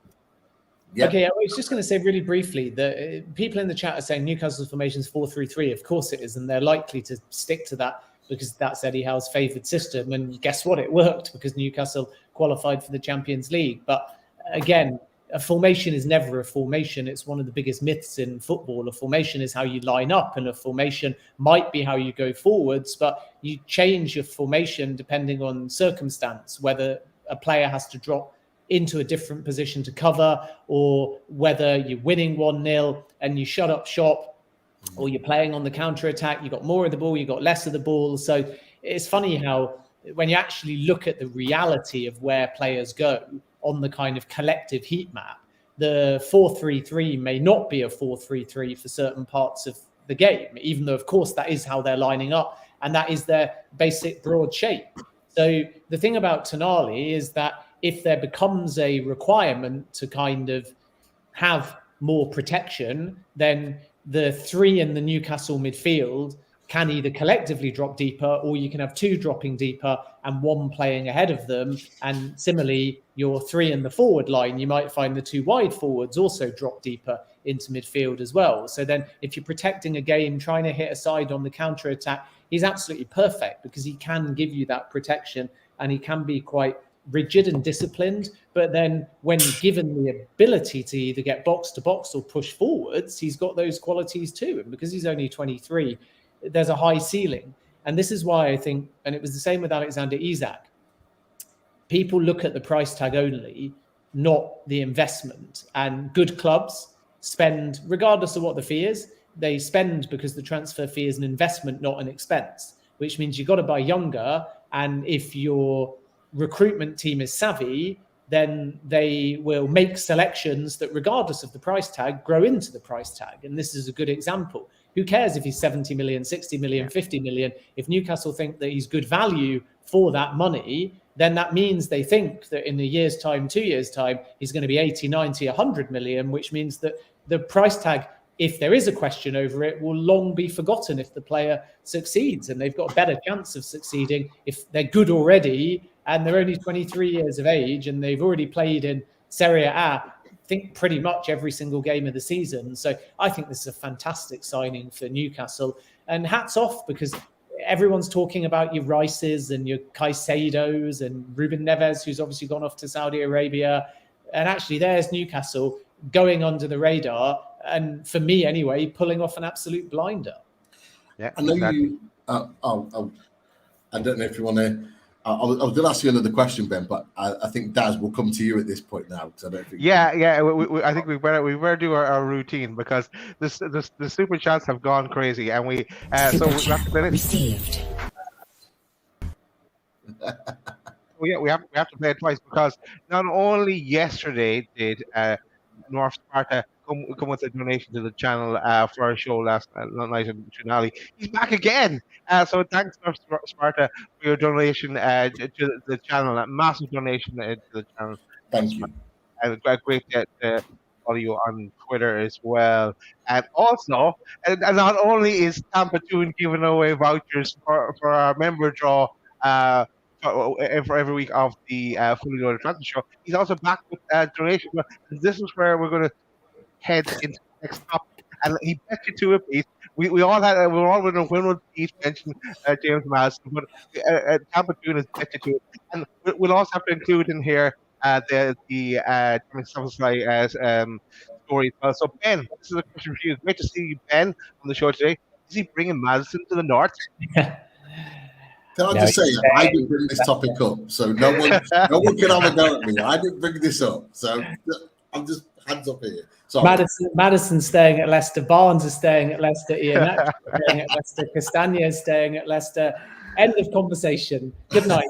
[SPEAKER 5] Yep. Okay, I was just going to say really briefly that people in the chat are saying Newcastle's formation is 4-3-3. Of course it is, and they're likely to stick to that because that's Eddie Howe's favoured system. And guess what? It worked because Newcastle qualified for the Champions League. But again, a formation is never a formation. It's one of the biggest myths in football. A formation is how you line up, and a formation might be how you go forwards, but you change your formation depending on circumstance, whether a player has to drop into a different position to cover, or whether you're winning 1-0 and you shut up shop, or you're playing on the counter attack, you got more of the ball, you got less of the ball. So it's funny how when you actually look at the reality of where players go on the kind of collective heat map, the 4-3-3 may not be a 4-3-3 for certain parts of the game, even though of course that is how they're lining up and that is their basic broad shape. So the thing about Tonali is that if there becomes a requirement to kind of have more protection, then the 3 in the Newcastle midfield can either collectively drop deeper, or you can have 2 dropping deeper and 1 playing ahead of them. And similarly, your 3 in the forward line, you might find the 2 wide forwards also drop deeper into midfield as well. So then if you're protecting a game, trying to hit a side on the counter attack, he's absolutely perfect because he can give you that protection and he can be quite rigid and disciplined. But then when given the ability to either get box to box or push forwards, he's got those qualities too. And because he's only 23, there's a high ceiling. And this is why I think, and it was the same with Alexander Isak, people look at the price tag only, not the investment. And good clubs spend, regardless of what the fee is, they spend because the transfer fee is an investment, not an expense, which means you've got to buy younger. And if your recruitment team is savvy, then they will make selections that, regardless of the price tag, grow into the price tag. And this is a good example. Who cares if he's 70 million, 60 million, 50 million? If Newcastle think that he's good value for that money, then that means they think that in a year's time, 2 years' time, he's going to be 80, 90, 100 million, which means that the price tag, if there is a question over it, will long be forgotten if the player succeeds. And they've got a better chance of succeeding if they're good already and they're only 23 years of age and they've already played in Serie A, I think pretty much every single game of the season. So I think this is a fantastic signing for Newcastle. And hats off, because everyone's talking about your Rices and your Caicedos and Ruben Neves, who's obviously gone off to Saudi Arabia. And actually there's Newcastle going under the radar. And for me anyway, pulling off an absolute blinder.
[SPEAKER 2] Yeah,
[SPEAKER 3] I know you. I don't know if you want to. I was going to ask you another question, Ben, but I think Daz will come to you at this point now because I don't think.
[SPEAKER 2] Yeah. I think we better do our routine because the super chats have gone crazy, and we
[SPEAKER 6] Received.
[SPEAKER 2] we have to play it twice because not only yesterday did North Sparta come with a donation to the channel for our show last night in Tonali. He's back again. So thanks, North Sparta, for your donation to the channel. A massive donation to the channel.
[SPEAKER 3] Thank you.
[SPEAKER 2] And great to follow you on Twitter as well. And also, and not only is Tampa Toon giving away vouchers for our member draw for every week of the Fully Loaded Transfer Show, he's also back with donation. This is where we're going to head into the next topic, and he bet you to a piece. We all going to win one piece mention James Maddison, but Tampa Toon has bet you to it, and we'll also have to include in here the Szoboszlai story as well. So Ben, this is a question for you. Great to see you, Ben, on the show today. Is he bringing Maddison to the north?
[SPEAKER 3] Can I just say, I didn't bring this topic up, so no one can have a go at me. I didn't bring this up, so I'm just hands up here. Sorry.
[SPEAKER 5] Maddison's staying at Leicester. Barnes is staying at Leicester. Ian is staying at Leicester. Castagna is staying at Leicester. End of conversation. Good night.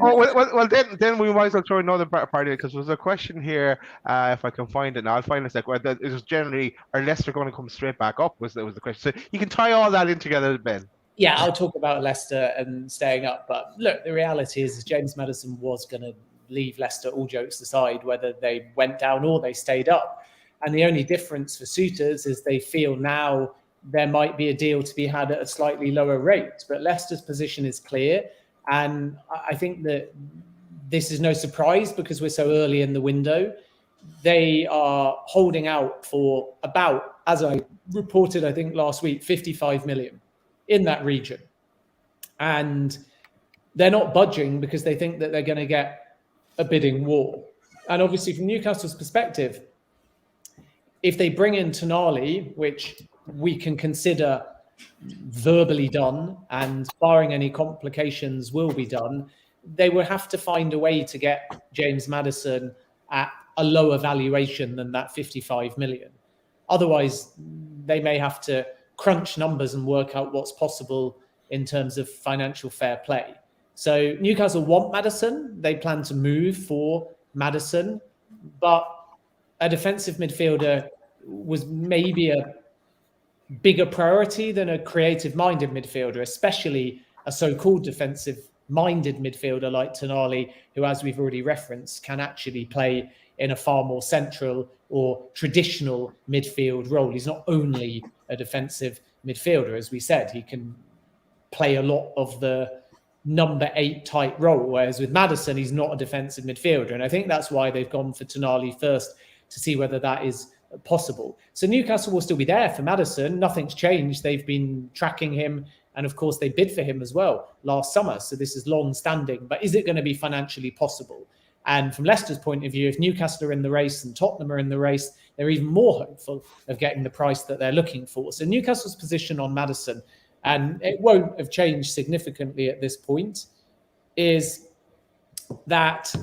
[SPEAKER 2] well, then we might as well throw another party because there's a question here. If I can find it now, I'll find it. It was generally, are Leicester going to come straight back up? Was the question. So you can tie all that in together, Ben.
[SPEAKER 5] Yeah, I'll talk about Leicester and staying up. But look, the reality is James Maddison was going to leave Leicester, all jokes aside, whether they went down or they stayed up. And the only difference for suitors is they feel now there might be a deal to be had at a slightly lower rate. But Leicester's position is clear. And I think that this is no surprise because we're so early in the window. They are holding out for about, as I reported, I think last week, 55 million in that region. And they're not budging because they think that they're going to get a bidding war. And obviously from Newcastle's perspective, if they bring in Tonali, which we can consider verbally done and barring any complications will be done, they will have to find a way to get James Maddison at a lower valuation than that 55 million. Otherwise, they may have to crunch numbers and work out what's possible in terms of financial fair play. So Newcastle want Maddison. They plan to move for Maddison, but a defensive midfielder was maybe a bigger priority than a creative-minded midfielder, especially a so-called defensive-minded midfielder like Tonali, who, as we've already referenced, can actually play in a far more central or traditional midfield role. He's not only a defensive midfielder, as we said, he can play a lot of the number 8 type role, whereas with Maddison, he's not a defensive midfielder. And I think that's why they've gone for Tonali first, to see whether that is possible. So Newcastle will still be there for Maddison. Nothing's changed. They've been tracking him. And of course, they bid for him as well last summer. So this is long standing. But is it going to be financially possible? And from Leicester's point of view, if Newcastle are in the race and Tottenham are in the race, they're even more hopeful of getting the price that they're looking for. So Newcastle's position on Maddison, and it won't have changed significantly at this point, is that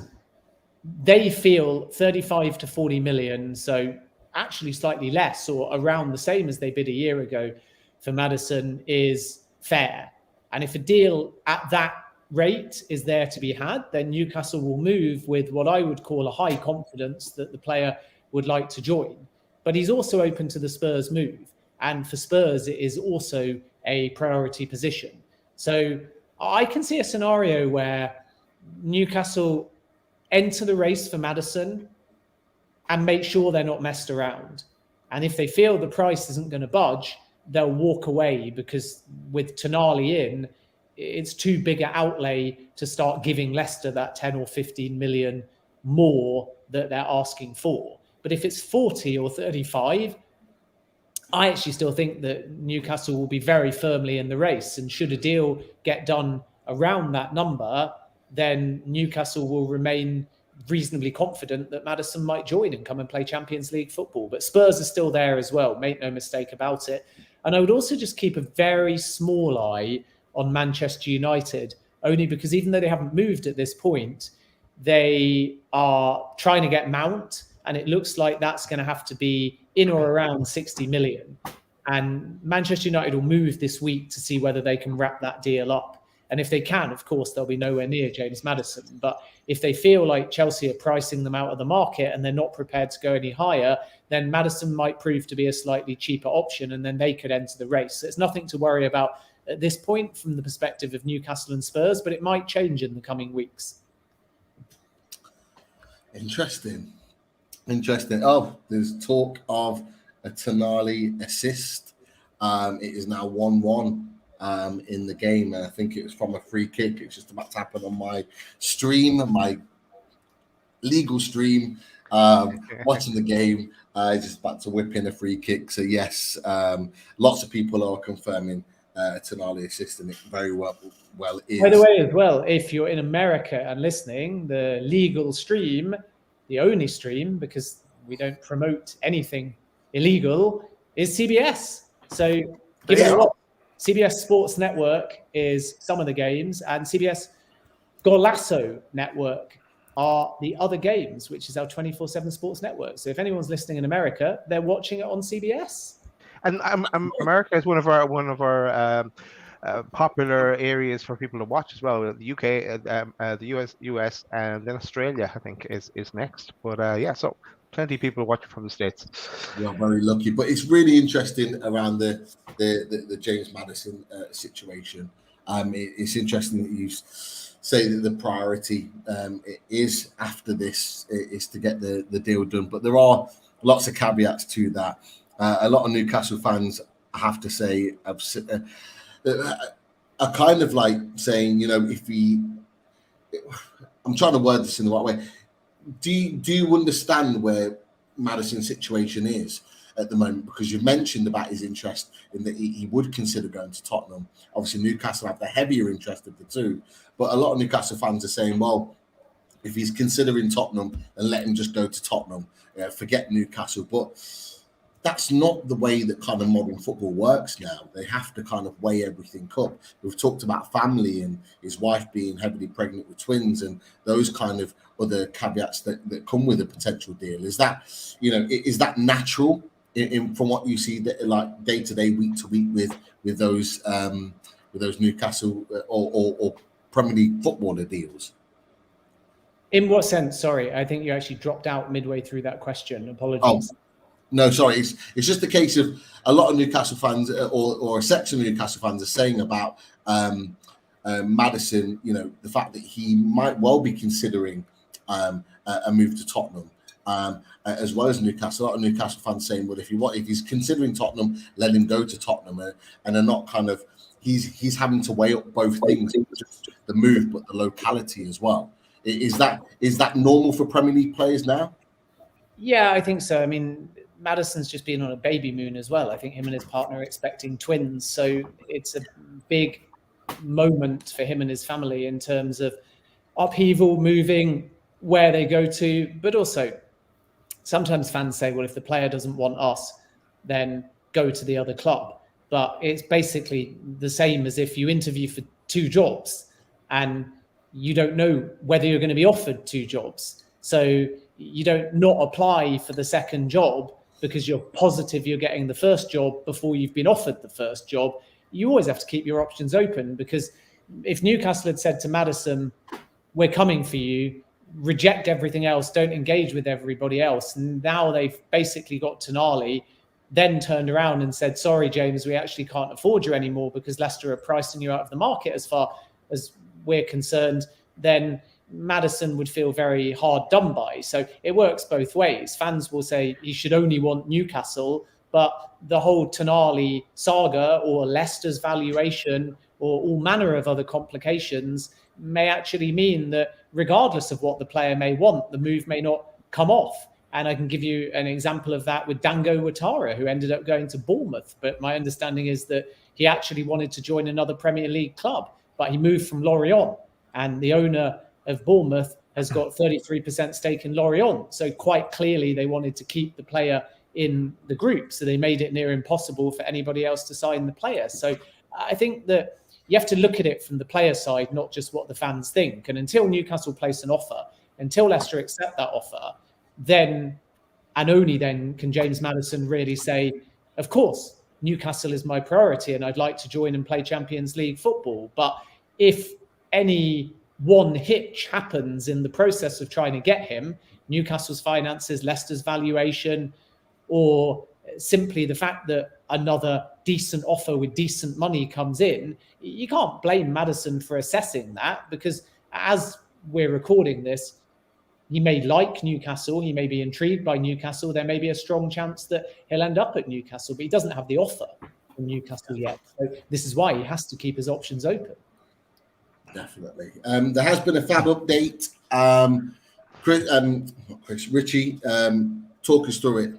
[SPEAKER 5] they feel 35 to 40 million, so actually slightly less or around the same as they bid a year ago for Maddison, is fair. And if a deal at that rate is there to be had, then Newcastle will move with what I would call a high confidence that the player would like to join. But he's also open to the Spurs move. And for Spurs, it is also a priority position. So I can see a scenario where Newcastle enter the race for Maddison and make sure they're not messed around. And if they feel the price isn't going to budge, they'll walk away, because with Tonali in, it's too big an outlay to start giving Leicester that 10 or 15 million more that they're asking for. But if it's 40 or 35, I actually still think that Newcastle will be very firmly in the race. And should a deal get done around that number, then Newcastle will remain reasonably confident that Maddison might join and come and play Champions League football. But Spurs are still there as well, make no mistake about it. And I would also just keep a very small eye on Manchester United, only because even though they haven't moved at this point, they are trying to get Mount, and it looks like that's going to have to be in or around 60 million. And Manchester United will move this week to see whether they can wrap that deal up. And if they can, of course, they'll be nowhere near James Maddison. But if they feel like Chelsea are pricing them out of the market and they're not prepared to go any higher, then Maddison might prove to be a slightly cheaper option, and then they could enter the race. So it's nothing to worry about at this point from the perspective of Newcastle and Spurs, but it might change in the coming weeks.
[SPEAKER 3] Interesting. Oh, there's talk of a Tonali assist. It is now 1-1 in the game, and I think it was from a free kick. It's just about to happen on my stream, my legal stream, watching the game. Just about to whip in a free kick. So yes, lots of people are confirming Tonali assist, and it very well is.
[SPEAKER 5] By the way, as well, if you're in America and listening, the legal stream, the only stream, because we don't promote anything illegal, is CBS. So give it a watch. CBS Sports Network is some of the games, and CBS Golasso Network are the other games, which is our 24/7 sports network. So if anyone's listening in America, they're watching it on CBS.
[SPEAKER 2] And America is one of our popular areas for people to watch as well. The UK, the US, and then Australia, I think, is next. But yeah, so plenty of people watching from the States.
[SPEAKER 3] You're very lucky, but it's really interesting around the James Maddison situation. It's interesting that you say that the priority is after this is to get the deal done, but there are lots of caveats to that. A lot of Newcastle fans, I have to say, are kind of like saying, you know, I'm trying to word this in the right way. Do you understand where Maddison's situation is at the moment? Because you've mentioned about his interest in that he would consider going to Tottenham. Obviously, Newcastle have the heavier interest of the two, but a lot of Newcastle fans are saying, well, if he's considering Tottenham, then let him just go to Tottenham. Forget Newcastle. But that's not the way that kind of modern football works now. They have to kind of weigh everything up. We've talked about family and his wife being heavily pregnant with twins and those kind of other caveats that come with a potential deal. Is that, is that natural from what you see that like day to day, week to week with those Newcastle or Premier League footballer deals?
[SPEAKER 5] In what sense? Sorry, I think you actually dropped out midway through that question. Apologies.
[SPEAKER 3] Oh. No, sorry. It's just a case of a lot of Newcastle fans or a section of Newcastle fans are saying about Maddison, the fact that he might well be considering a move to Tottenham, as well as Newcastle. A lot of Newcastle fans saying, well, if he's considering Tottenham, let him go to Tottenham, and are not kind of he's having to weigh up both things, just the move but the locality as well. Is that normal for Premier League players now?
[SPEAKER 5] Yeah, I think so. I mean, Maddison's just been on a baby moon as well. I think him and his partner are expecting twins. So it's a big moment for him and his family in terms of upheaval, moving, where they go to. But also, sometimes fans say, well, if the player doesn't want us, then go to the other club. But it's basically the same as if you interview for 2 jobs and you don't know whether you're going to be offered 2 jobs. So you don't not apply for the second job because you're positive you're getting the first job before you've been offered the first job. You always have to keep your options open, because if Newcastle had said to Maddison, we're coming for you, reject everything else, don't engage with everybody else. And now they've basically got Tonali, then turned around and said, sorry, James, we actually can't afford you anymore because Leicester are pricing you out of the market as far as we're concerned, then Maddison would feel very hard done by. So it works both ways. Fans will say he should only want Newcastle, but the whole Tonali saga or Leicester's valuation or all manner of other complications may actually mean that regardless of what the player may want, the move may not come off. And I can give you an example of that with Dango Ouattara, who ended up going to Bournemouth. But my understanding is that he actually wanted to join another Premier League club, but he moved from Lorient, and the owner of Bournemouth has got 33% stake in Lorient. So quite clearly they wanted to keep the player in the group. So they made it near impossible for anybody else to sign the player. So I think that you have to look at it from the player side, not just what the fans think. And until Newcastle place an offer, until Leicester accept that offer, then and only then can James Maddison really say, of course, Newcastle is my priority and I'd like to join and play Champions League football. But if any one hitch happens in the process of trying to get him, Newcastle's finances, Leicester's valuation, or simply the fact that another decent offer with decent money comes in, you can't blame Maddison for assessing that, because as we're recording this, he may like Newcastle, he may be intrigued by Newcastle, there may be a strong chance that he'll end up at Newcastle, but he doesn't have the offer from Newcastle yet. So this is why he has to keep his options open.
[SPEAKER 3] Definitely. There has been a fab update. Richie, talk us through it.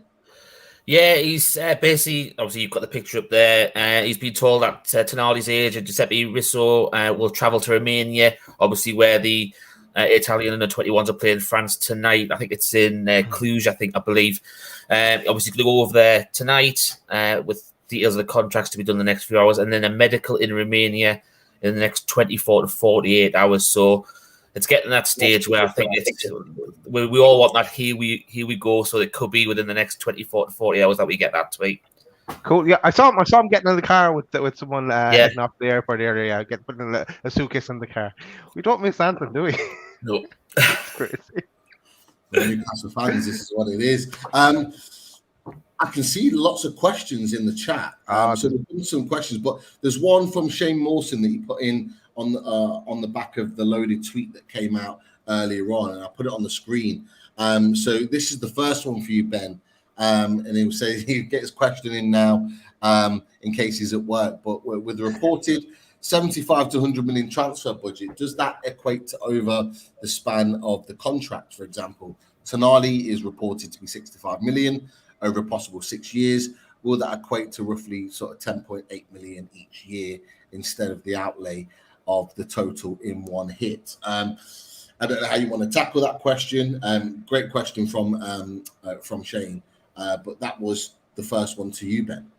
[SPEAKER 4] Yeah, he's basically, obviously you've got the picture up there. He's been told that Tonali's agent, Giuseppe Risso, will travel to Romania, obviously where the Italian under-21s are playing France tonight. I think it's in Cluj, I believe. Obviously going to go over there tonight with details of the contracts to be done in the next few hours, and then a medical in Romania in the next 24 to 48 hours. So it's getting that stage where I think we all want that here we go. So it could be within the next 24 to 40 hours that we get that tweet.
[SPEAKER 2] Cool. Yeah, I saw him getting in the car with someone heading off the airport area. Putting a suitcase in the car. We don't miss anything, do we?
[SPEAKER 4] No.
[SPEAKER 2] Crazy.
[SPEAKER 3] Newcastle fans, this is what it is. I can see lots of questions in the chat. So there's been some questions, but there's one from Shane Mawson that he put in on the back of the loaded tweet that came out earlier on, and I put it on the screen. So this is the first one for you, Ben. And he'll say he'll get his question in now in case he's at work. But with the reported 75 to 100 million transfer budget, does that equate to over the span of the contract? For example, Tonali is reported to be 65 million over a possible 6 years. Will that equate to roughly sort of 10.8 million each year instead of the outlay of the total in one hit? I don't know how you want to tackle that question. Great question from Shane, but that was the first one to you, Ben.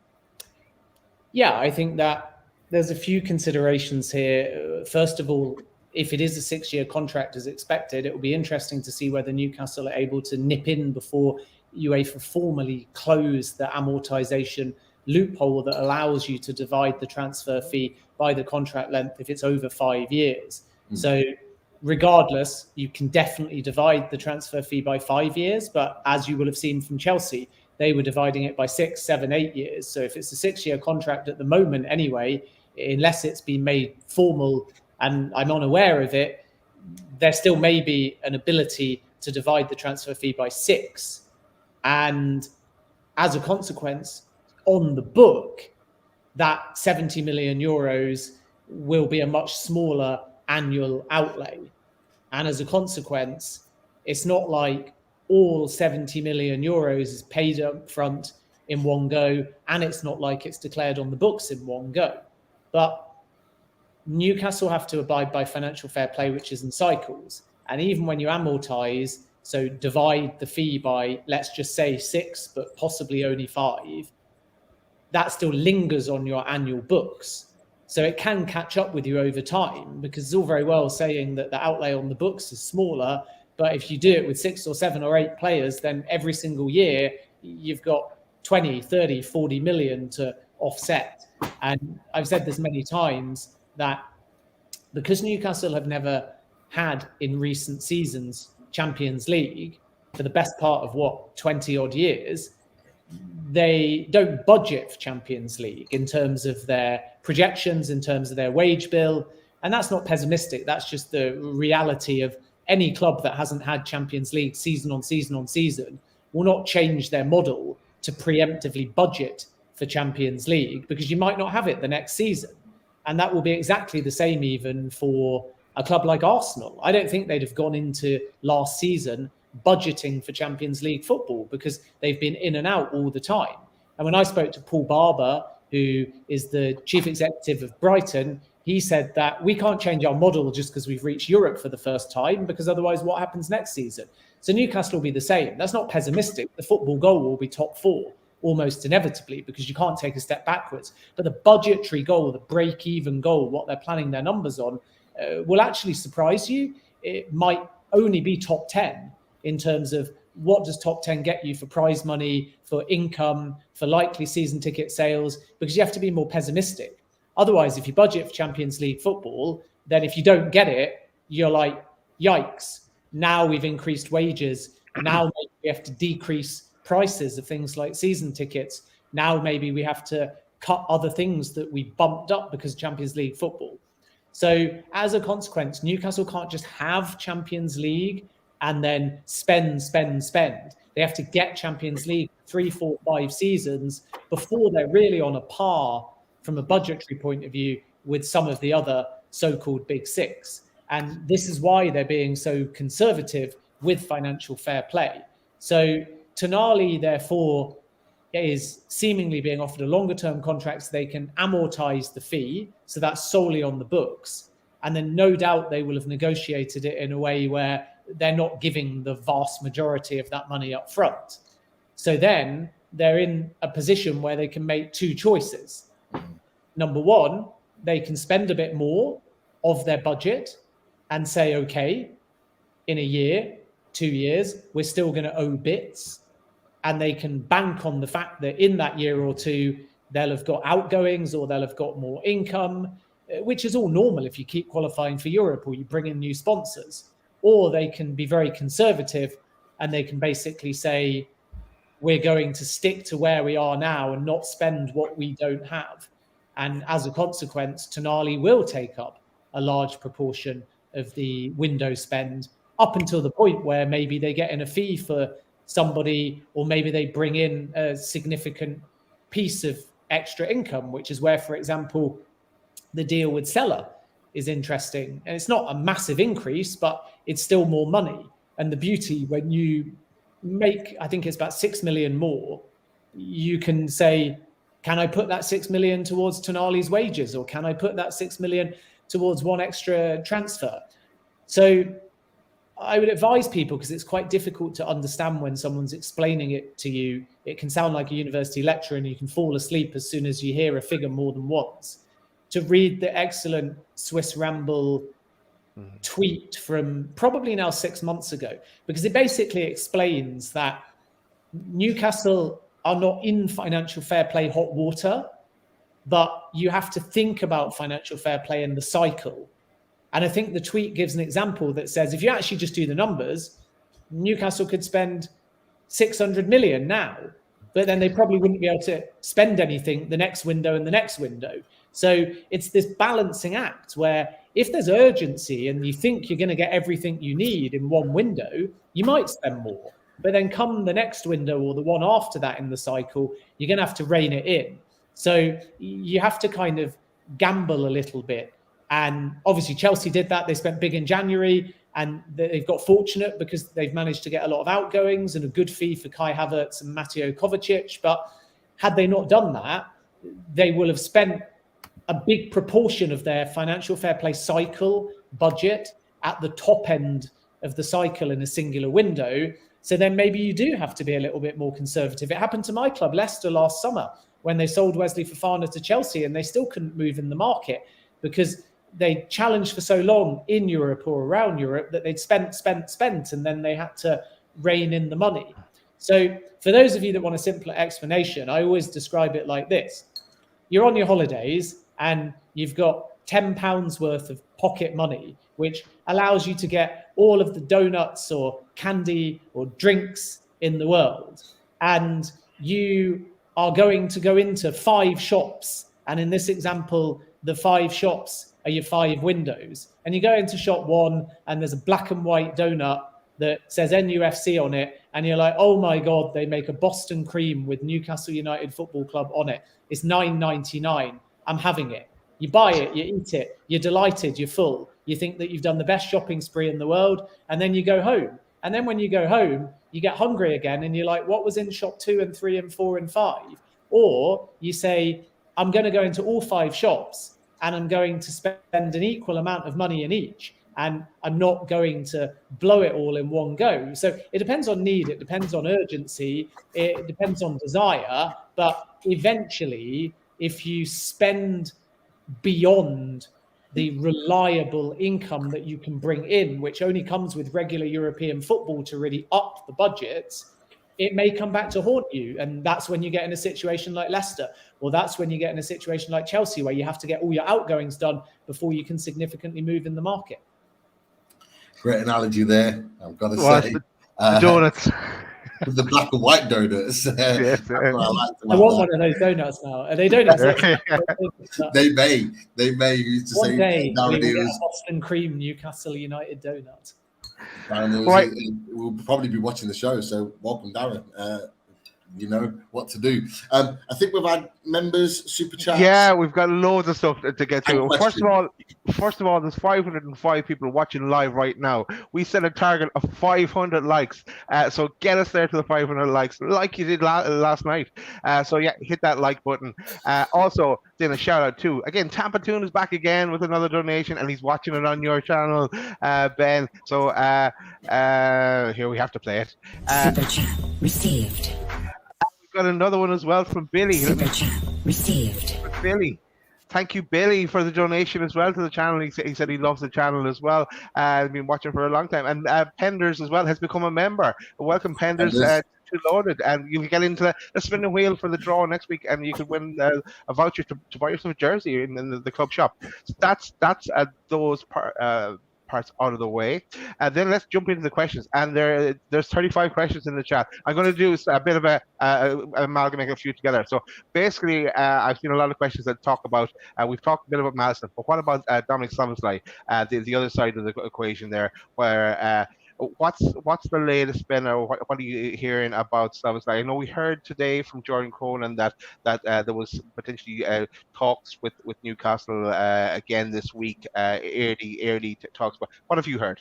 [SPEAKER 5] Yeah, I think that there's a few considerations here. First of all, if it is a 6-year contract as expected, it will be interesting to see whether Newcastle are able to nip in before UEFA formally close the amortization loophole that allows you to divide the transfer fee by the contract length if it's over 5 years. So regardless, you can definitely divide the transfer fee by 5 years, but as you will have seen from Chelsea, they were dividing it by 6, 7, 8 years. So if it's a 6-year contract at the moment anyway, unless it's been made formal and I'm unaware of it, there still may be an ability to divide the transfer fee by 6. And as a consequence, on the book, that 70 million euros will be a much smaller annual outlay. And as a consequence, it's not like all 70 million euros is paid up front in one go, and it's not like it's declared on the books in one go. But Newcastle have to abide by financial fair play, which is in cycles. And even when you amortize, so divide the fee by, let's just say 6, but possibly only 5, that still lingers on your annual books. So it can catch up with you over time, because it's all very well saying that the outlay on the books is smaller, but if you do it with 6 or 7 or 8 players, then every single year you've got 20, 30, 40 million to offset. And I've said this many times that because Newcastle have never had in recent seasons Champions League for the best part of 20 odd years, they don't budget for Champions League in terms of their projections, in terms of their wage bill. And that's not pessimistic. That's just the reality of any club that hasn't had Champions League season on season on season will not change their model to preemptively budget for Champions League, because you might not have it the next season. And that will be exactly the same even for a club like Arsenal. I don't think they'd have gone into last season budgeting for Champions League football, because they've been in and out all the time. And when I spoke to Paul Barber, who is the chief executive of Brighton, he said that we can't change our model just because we've reached Europe for the first time, because otherwise what happens next season? So Newcastle will be the same. That's not pessimistic. The football goal will be top 4 almost inevitably, because you can't take a step backwards. But the budgetary goal, the break-even goal, what they're planning their numbers on, will actually surprise you. It might only be top 10 in terms of what does top 10 get you for prize money, for income, for likely season ticket sales, because you have to be more pessimistic. Otherwise, if you budget for Champions League football, then if you don't get it, you're like, yikes, now we've increased wages. Now maybe we have to decrease prices of things like season tickets. Now maybe we have to cut other things that we bumped up because of Champions League football. So as a consequence, Newcastle can't just have Champions League and then spend. They have to get Champions League 3, 4, 5 seasons before they're really on a par from a budgetary point of view with some of the other so-called big 6. And this is why they're being so conservative with financial fair play. So Tonali, therefore, is seemingly being offered a longer-term contract so they can amortize the fee. So that's solely on the books. And then no doubt they will have negotiated it in a way where they're not giving the vast majority of that money up front. So then they're in a position where they can make 2 choices. Number one, they can spend a bit more of their budget and say, okay, in a year, 2 years, we're still going to owe bits. And they can bank on the fact that in that year or 2, they'll have got outgoings or they'll have got more income, which is all normal if you keep qualifying for Europe or you bring in new sponsors. Or they can be very conservative and they can basically say, we're going to stick to where we are now and not spend what we don't have. And as a consequence, Tonali will take up a large proportion of the window spend up until the point where maybe they get in a fee for somebody, or maybe they bring in a significant piece of extra income, which is where, for example, the deal with Seller is interesting. And it's not a massive increase, but it's still more money. And the beauty when you make, I think it's about 6 million more, you can say, can I put that 6 million towards Tonali's wages? Or can I put that 6 million towards one extra transfer? So I would advise people, because it's quite difficult to understand when someone's explaining it to you. It can sound like a university lecture and you can fall asleep as soon as you hear a figure more than once. To read the excellent Swiss Ramble tweet from probably now 6 months ago, because it basically explains that Newcastle are not in financial fair play hot water, but you have to think about financial fair play in the cycle. And I think the tweet gives an example that says, if you actually just do the numbers, Newcastle could spend 600 million now, but then they probably wouldn't be able to spend anything the next window and the next window. So it's this balancing act where if there's urgency and you think you're going to get everything you need in one window, you might spend more. But then come the next window or the one after that in the cycle, you're going to have to rein it in. So you have to kind of gamble a little bit And obviously Chelsea did that. They spent big in January, and they've got fortunate because they've managed to get a lot of outgoings and a good fee for Kai Havertz and Mateo Kovacic. But had they not done that, they will have spent a big proportion of their financial fair play cycle budget at the top end of the cycle in a singular window. So then maybe you do have to be a little bit more conservative. It happened to my club, Leicester, last summer when they sold Wesley Fofana to Chelsea, and they still couldn't move in the market because they challenged for so long in Europe or around Europe that they'd spent, and then they had to rein in the money. So for those of you that want a simpler explanation, I always describe it like this. You're on your holidays and you've got £10 worth of pocket money, which allows you to get all of the donuts or candy or drinks in the world. And you are going to go into 5 shops. And in this example, the 5 shops are your 5 windows. And you go into shop 1 and there's a black and white donut that says NUFC on it. And you're like, oh my God, they make a Boston cream with Newcastle United Football Club on it. It's $9.99. I'm having it. You buy it, you eat it, you're delighted, you're full. You think that you've done the best shopping spree in the world, and then you go home. And then when you go home, you get hungry again, and you're like, what was in shop 2 and 3 and 4 and 5? Or you say, I'm going to go into all 5 shops, and I'm going to spend an equal amount of money in each, and I'm not going to blow it all in one go. So it depends on need, it depends on urgency, it depends on desire, but eventually, if you spend beyond the reliable income that you can bring in, which only comes with regular European football to really up the budgets, it may come back to haunt you. And that's when you get in a situation like Leicester, or that's when you get in a situation like Chelsea, where you have to get all your outgoings done before you can significantally move in the market.
[SPEAKER 3] Great analogy there, I've got to say.
[SPEAKER 2] The donuts.
[SPEAKER 3] The black and white donuts.
[SPEAKER 2] Yes,
[SPEAKER 5] I want one of those donuts now. Are they donuts?
[SPEAKER 3] They may used to
[SPEAKER 5] one
[SPEAKER 3] say
[SPEAKER 5] day we will get
[SPEAKER 3] nowadays.
[SPEAKER 5] a Boston cream Newcastle United donut.
[SPEAKER 3] Darren
[SPEAKER 2] Right.
[SPEAKER 3] will probably be watching the show, so welcome, Darren. You know what to do. I think we've had members super chats.
[SPEAKER 2] Yeah, we've got loads of stuff to get
[SPEAKER 3] And
[SPEAKER 2] to. First of all, there's 505 people watching live right now. We set a target of 500 likes. So get us there to the 500 likes, like you did last night. So yeah, hit that like button. Also, then a shout out too. Again, Tampa Toon is back again with another donation, and he's watching it on your channel, Ben. So here we have to play it.
[SPEAKER 6] Super chat received.
[SPEAKER 2] Got another one as well from Billy.
[SPEAKER 6] Super chat received.
[SPEAKER 2] Billy, thank you, Billy, for the donation as well to the channel. He said he loves the channel as well. I've been watching for a long time. And Penders as well has become a member. Welcome, Penders, to Loaded. And you can get into the spinning wheel for the draw next week, and you could win a voucher to buy yourself a jersey in the club shop. So that's those parts out of the way, and then let's jump into the questions. And there's 35 questions in the chat. I'm going to do a bit of a amalgamate a few together. So basically, I've seen a lot of questions that talk about. We've talked a bit about Maddison, but what about Dominic Szoboszlai, the other side of the equation there, where what's the latest spin, or what are you hearing about Szoboszlai? I know we heard today from Jordan Cronin that there was potentially talks with Newcastle again this week, early talks. But what have you heard?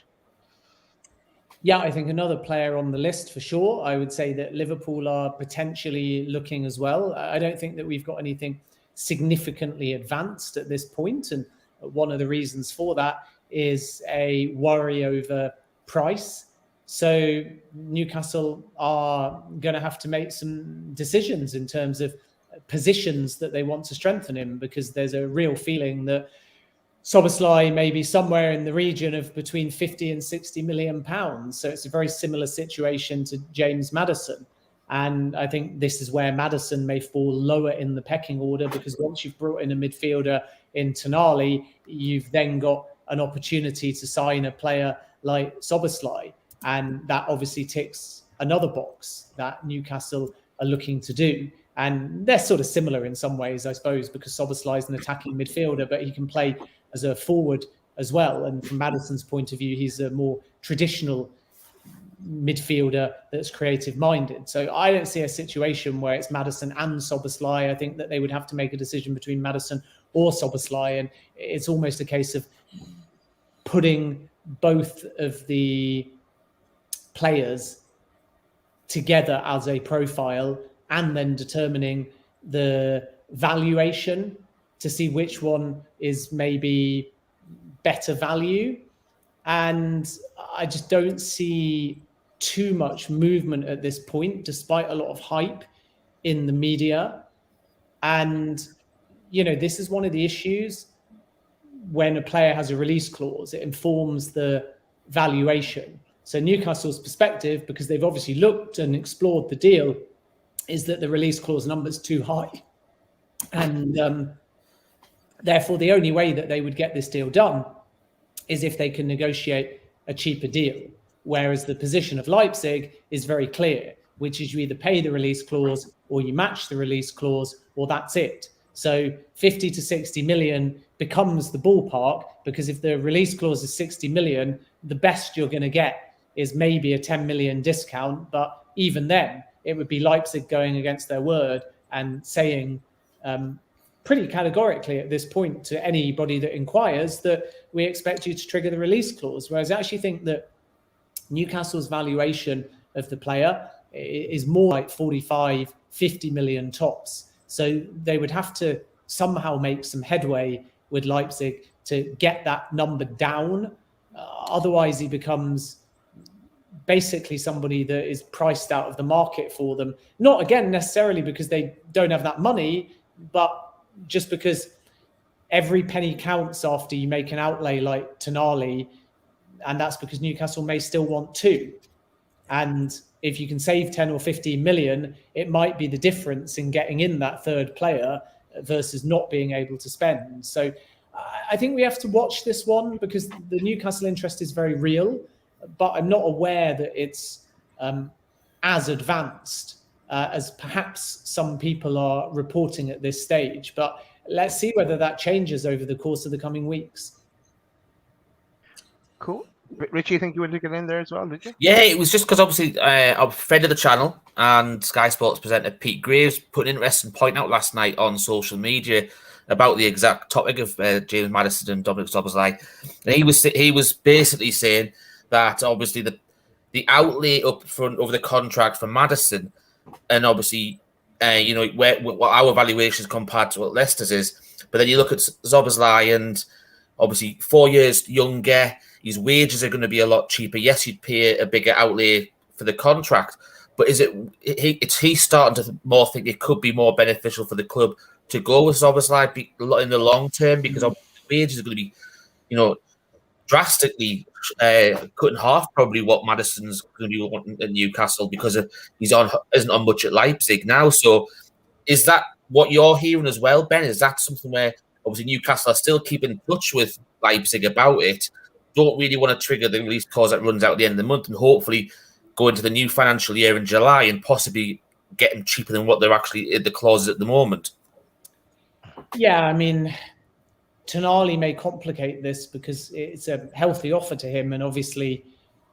[SPEAKER 5] Yeah, I think another player on the list for sure. I would say that Liverpool are potentially looking as well. I don't think that we've got anything significantly advanced at this point, and one of the reasons for that is a worry over price. So Newcastle are going to have to make some decisions in terms of positions that they want to strengthen in, because there's a real feeling that Szoboszlai may be somewhere in the region of between 50 and 60 million pounds. So it's a very similar situation to James Maddison. And I think this is where Maddison may fall lower in the pecking order, because once you've brought in a midfielder in Tonali, you've then got an opportunity to sign a player like Szoboszlai, and that obviously ticks another box that Newcastle are looking to do. And they're sort of similar in some ways, I suppose, because Szoboszlai is an attacking midfielder, but he can play as a forward as well. And from Maddison's point of view, he's a more traditional midfielder that's creative-minded. So I don't see a situation where it's Maddison and Szoboszlai. I think that they would have to make a decision between Maddison or Szoboszlai, and it's almost a case of putting both of the players together as a profile and then determining the valuation to see which one is maybe better value. And I just don't see too much movement at this point, despite a lot of hype in the media. And, you know, this is one of the issues when a player has a release clause. It informs the valuation. So Newcastle's perspective, because they've obviously looked and explored the deal, is that the release clause number is too high. And therefore, the only way that they would get this deal done is if they can negotiate a cheaper deal. Whereas the position of Leipzig is very clear, which is you either pay the release clause or you match the release clause, or that's it. So 50 to 60 million becomes the ballpark, because if the release clause is 60 million, the best you're going to get is maybe a 10 million discount. But even then, it would be Leipzig going against their word and saying pretty categorically at this point to anybody that inquires that we expect you to trigger the release clause. Whereas I actually think that Newcastle's valuation of the player is more like 45, 50 million tops. So they would have to somehow make some headway with Leipzig to get that number down. Otherwise, he becomes basically somebody that is priced out of the market for them. Not, again, necessarily because they don't have that money, but just because every penny counts after you make an outlay like Tonali, and that's because Newcastle may still want 2. And if you can save 10 or 15 million, it might be the difference in getting in that third player versus not being able to spend. So I think we have to watch this one, because the Newcastle interest is very real, but I'm not aware that it's as advanced as perhaps some people are reporting at this stage. But let's see whether that changes over the course of the coming weeks.
[SPEAKER 2] Cool. Richie, I think you wanted to get in there as well, did you?
[SPEAKER 4] Yeah, it was just because obviously I'm a friend of the channel, and Sky Sports presenter Pete Graves put an interesting point out last night on social media about the exact topic of James Maddison and Dominic Szoboszlai. And he was basically saying that obviously the outlay up front over the contract for Maddison, and obviously what our valuation is compared to what Leicester's is, but then you look at Szoboszlai and obviously 4 years younger. His wages are going to be a lot cheaper. Yes, you'd pay a bigger outlay for the contract, but is he starting to more think it could be more beneficial for the club to go with Szoboszlai in the long term, because the wages are going to be, drastically cut in half probably what Maddison's going to be wanting at Newcastle, because isn't on much at Leipzig now. So is that what you're hearing as well, Ben? Is that something where obviously Newcastle are still keeping in touch with Leipzig about it? Don't really want to trigger the release clause that runs out at the end of the month, and hopefully go into the new financial year in July and possibly get them cheaper than what they're actually in the clauses at the moment.
[SPEAKER 5] Yeah, I mean, Tonali may complicate this because it's a healthy offer to him, and obviously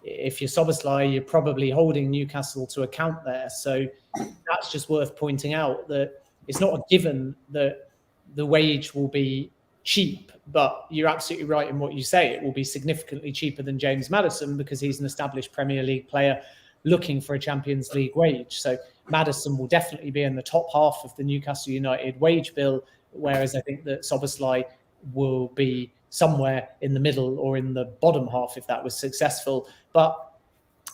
[SPEAKER 5] if you're Szoboszlai, you're probably holding Newcastle to account there. So that's just worth pointing out, that it's not a given that the wage will be cheap, but you're absolutely right in what you say. It will be significantly cheaper than James Maddison, because he's an established Premier League player looking for a Champions League wage. So Maddison will definitely be in the top half of the Newcastle United wage bill, whereas I think that Szoboszlai will be somewhere in the middle or in the bottom half if that was successful. But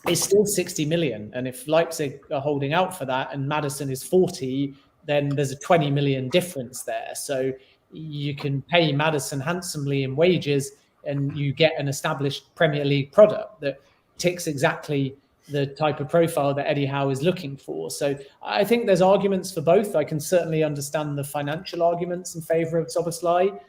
[SPEAKER 5] it's still 60 million. And if Leipzig are holding out for that and Maddison is 40, then there's a 20 million difference there. So you can pay Maddison handsomely in wages and you get an established Premier League product that ticks exactly the type of profile that Eddie Howe is looking for. So I think there's arguments for both. I can certainly understand the financial arguments in favour of Szoboszlai,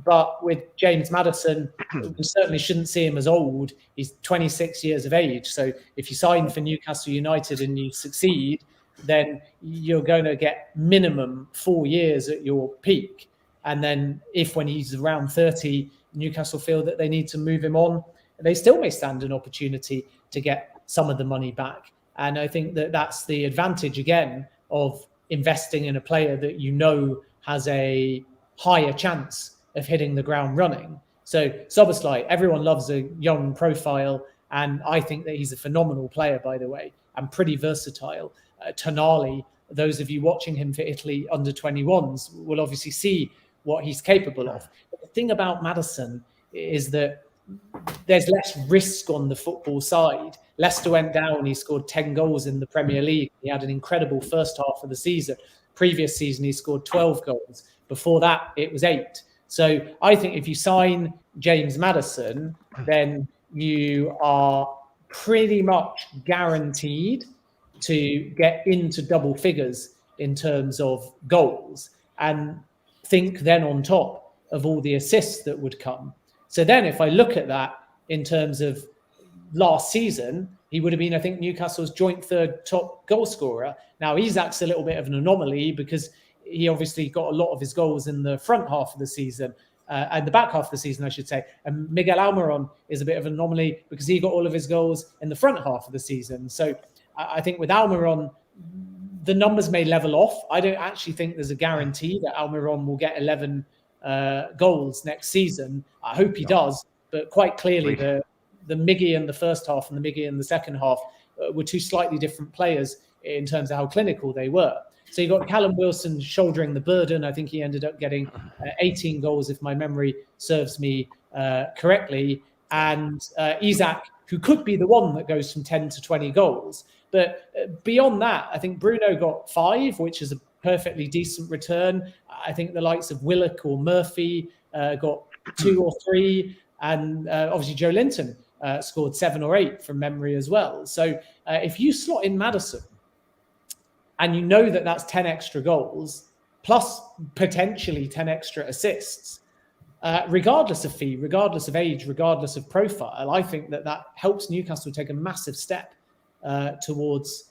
[SPEAKER 5] but with James Maddison, we certainly shouldn't see him as old. He's 26 years of age. So if you sign for Newcastle United and you succeed, then you're going to get minimum 4 years at your peak. And then when he's around 30, Newcastle feel that they need to move him on, they still may stand an opportunity to get some of the money back. And I think that that's the advantage, again, of investing in a player that has a higher chance of hitting the ground running. So Szoboszlai, everyone loves a young profile, and I think that he's a phenomenal player, by the way, and pretty versatile. Tonali, those of you watching him for Italy under 21s will obviously see what he's capable of. But the thing about Maddison is that there's less risk on the football side. Leicester went down, he scored 10 goals in the Premier League. He had an incredible first half of the season. Previous season, he scored 12 goals. Before that, it was 8. So I think if you sign James Maddison, then you are pretty much guaranteed to get into double figures in terms of goals, and think then on top of all the assists that would come. So then if I look at that in terms of last season, he would have been, I think, Newcastle's joint third top goal scorer. Now, Isak's a little bit of an anomaly because he obviously got a lot of his goals in the front half of the season, and the back half of the season, I should say. And Miguel Almiron is a bit of an anomaly because he got all of his goals in the front half of the season. So I think with Almiron, the numbers may level off. I don't actually think there's a guarantee that Almiron will get 11 goals next season. I hope he does, but quite clearly the Miggy in the first half and the Miggy in the second half were two slightly different players in terms of how clinical they were. So you got Callum Wilson shouldering the burden. I think he ended up getting 18 goals, if my memory serves me correctly. And Isak, who could be the one that goes from 10 to 20 goals. But beyond that, I think Bruno got 5, which is a perfectly decent return. I think the likes of Willock or Murphy got 2 or 3. And obviously Joe Linton scored 7 or 8 from memory as well. So if you slot in Maddison, and you know that that's 10 extra goals, plus potentially 10 extra assists, regardless of fee, regardless of age, regardless of profile, I think that helps Newcastle take a massive step towards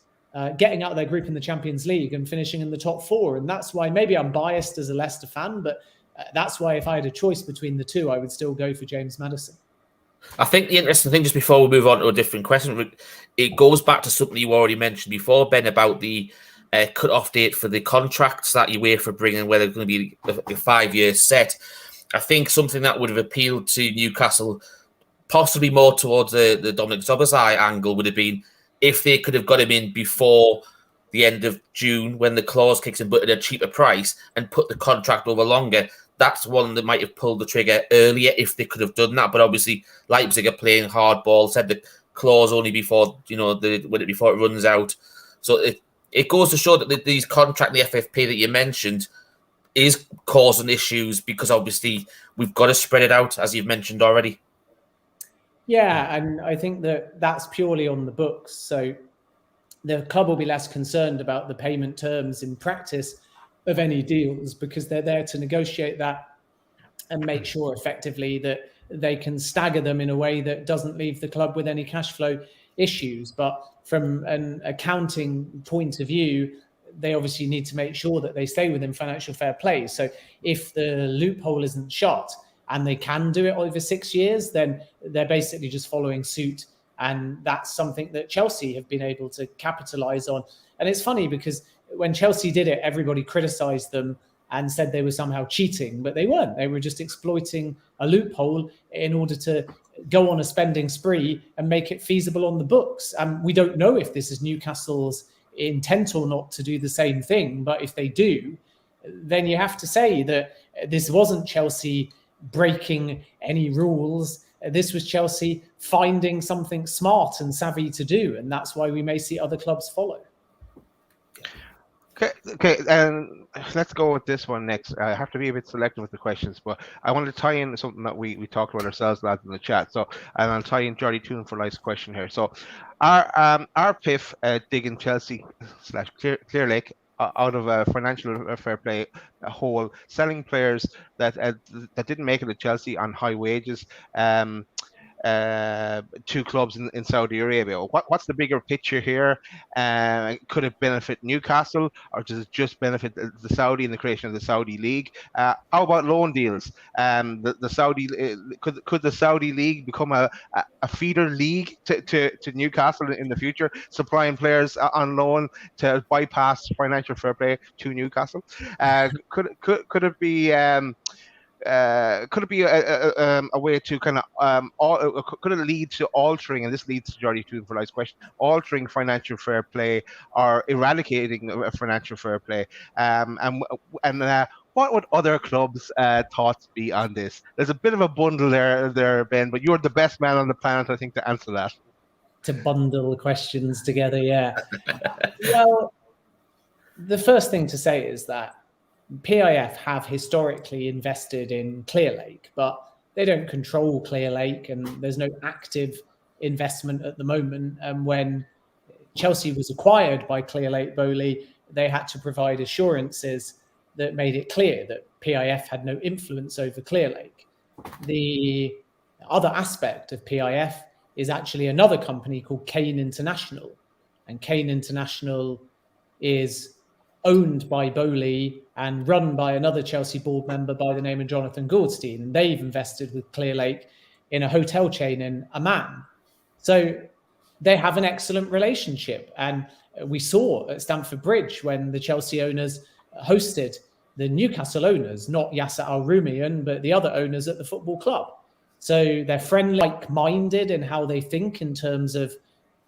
[SPEAKER 5] getting out of their group in the Champions League and finishing in the top 4. And that's why maybe I'm biased as a Leicester fan, but that's why if I had a choice between the two, I would still go for James Maddison.
[SPEAKER 4] I think the interesting thing, just before we move on to a different question, it goes back to something you already mentioned before, Ben, about the cut-off date for the contracts that you wait for bringing, whether it's going to be a 5-year set. I think something that would have appealed to Newcastle, possibly more towards the Dominic Szoboszlai angle, would have been if they could have got him in before the end of June when the clause kicks in, but at a cheaper price, and put the contract over longer. That's one that might have pulled the trigger earlier if they could have done that. But obviously, Leipzig are playing hardball, said the clause only before before it runs out. So it goes to show that these contract in the FFP that you mentioned is causing issues because obviously we've got to spread it out, as you've mentioned already.
[SPEAKER 5] Yeah, and I think that's purely on the books. So the club will be less concerned about the payment terms in practice of any deals because they're there to negotiate that and make sure effectively that they can stagger them in a way that doesn't leave the club with any cash flow issues. But from an accounting point of view, they obviously need to make sure that they stay within financial fair play. So if the loophole isn't shut and they can do it over 6 years, then they're basically just following suit. And that's something that Chelsea have been able to capitalize on. And it's funny because when Chelsea did it, everybody criticized them and said they were somehow cheating, but they weren't. They were just exploiting a loophole in order to go on a spending spree and make it feasible on the books. And we don't know if this is Newcastle's intent or not to do the same thing, but if they do, then you have to say that this wasn't Chelsea breaking any rules. This was Chelsea finding something smart and savvy to do, and that's why we may see other clubs follow.
[SPEAKER 2] Okay, and let's go with this one next. I have to be a bit selective with the questions, but I want to tie in something that we talked about ourselves, lads, in the chat. So, and I'll tie in Jordy Toon for life's question here. So, our PIF digging Chelsea / Clear Lake out of a financial fair play hole, selling players that didn't make it at Chelsea on high wages. two clubs in Saudi Arabia. What's the bigger picture here? Could it benefit Newcastle, or does it just benefit the Saudi and the creation of the Saudi League? How about loan deals? The Saudi could the Saudi League become a feeder league to Newcastle in the future, supplying players on loan to bypass financial fair play to Newcastle? Could it be a way to kind of could it lead to altering, and this leads to Jordy to the last question, altering financial fair play or eradicating financial fair play? What would other clubs' thoughts be on this? There's a bit of a bundle there, Ben, but you're the best man on the planet, I think, to answer that.
[SPEAKER 5] To bundle questions together, yeah. Well, the first thing to say is that PIF have historically invested in Clearlake, but they don't control Clearlake, and there's no active investment at the moment. And when Chelsea was acquired by Clearlake Bowley, they had to provide assurances that made it clear that PIF had no influence over Clearlake. The other aspect of PIF is actually another company called Kane International. And Kane International is owned by Bowley and run by another Chelsea board member by the name of Jonathan Goldstein. And they've invested with Clearlake in a hotel chain in Amman. So they have an excellent relationship. And we saw at Stamford Bridge when the Chelsea owners hosted the Newcastle owners, not Yasser Al-Rumayyan, but the other owners at the football club. So they're friendly, like-minded in how they think in terms of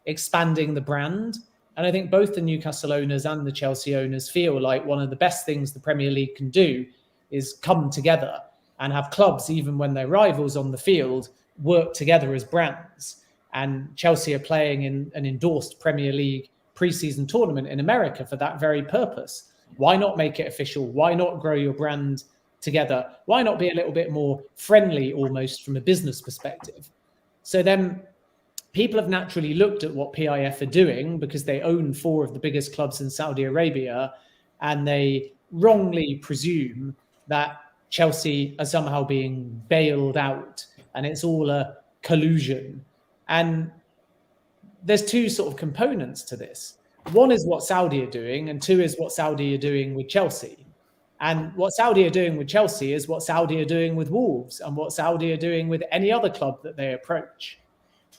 [SPEAKER 5] expanding the brand. And I think both the Newcastle owners and the Chelsea owners feel like one of the best things the Premier League can do is come together and have clubs, even when they're rivals on the field, work together as brands. And Chelsea are playing in an endorsed Premier League pre-season tournament in America for that very purpose. Why not make it official? Why not grow your brand together? Why not be a little bit more friendly almost from a business perspective? So then people have naturally looked at what PIF are doing because they own 4 of the biggest clubs in Saudi Arabia, and they wrongly presume that Chelsea are somehow being bailed out and it's all a collusion. And there's 2 sort of components to this. One is what Saudi are doing, and 2 is what Saudi are doing with Chelsea. And what Saudi are doing with Chelsea is what Saudi are doing with Wolves and what Saudi are doing with any other club that they approach.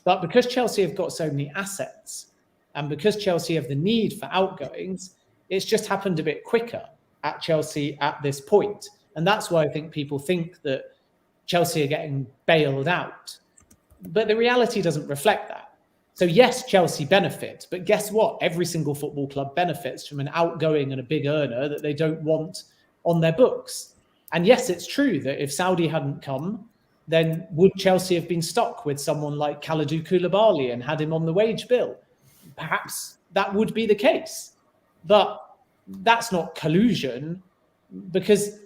[SPEAKER 5] But because Chelsea have got so many assets, and because Chelsea have the need for outgoings, it's just happened a bit quicker at Chelsea at this point. And that's why I think people think that Chelsea are getting bailed out. But the reality doesn't reflect that. So yes, Chelsea benefit, but guess what? Every single football club benefits from an outgoing and a big earner that they don't want on their books. And yes, it's true that if Saudi hadn't come, then would Chelsea have been stuck with someone like Kalidou Koulibaly and had him on the wage bill? Perhaps that would be the case. But that's not collusion, because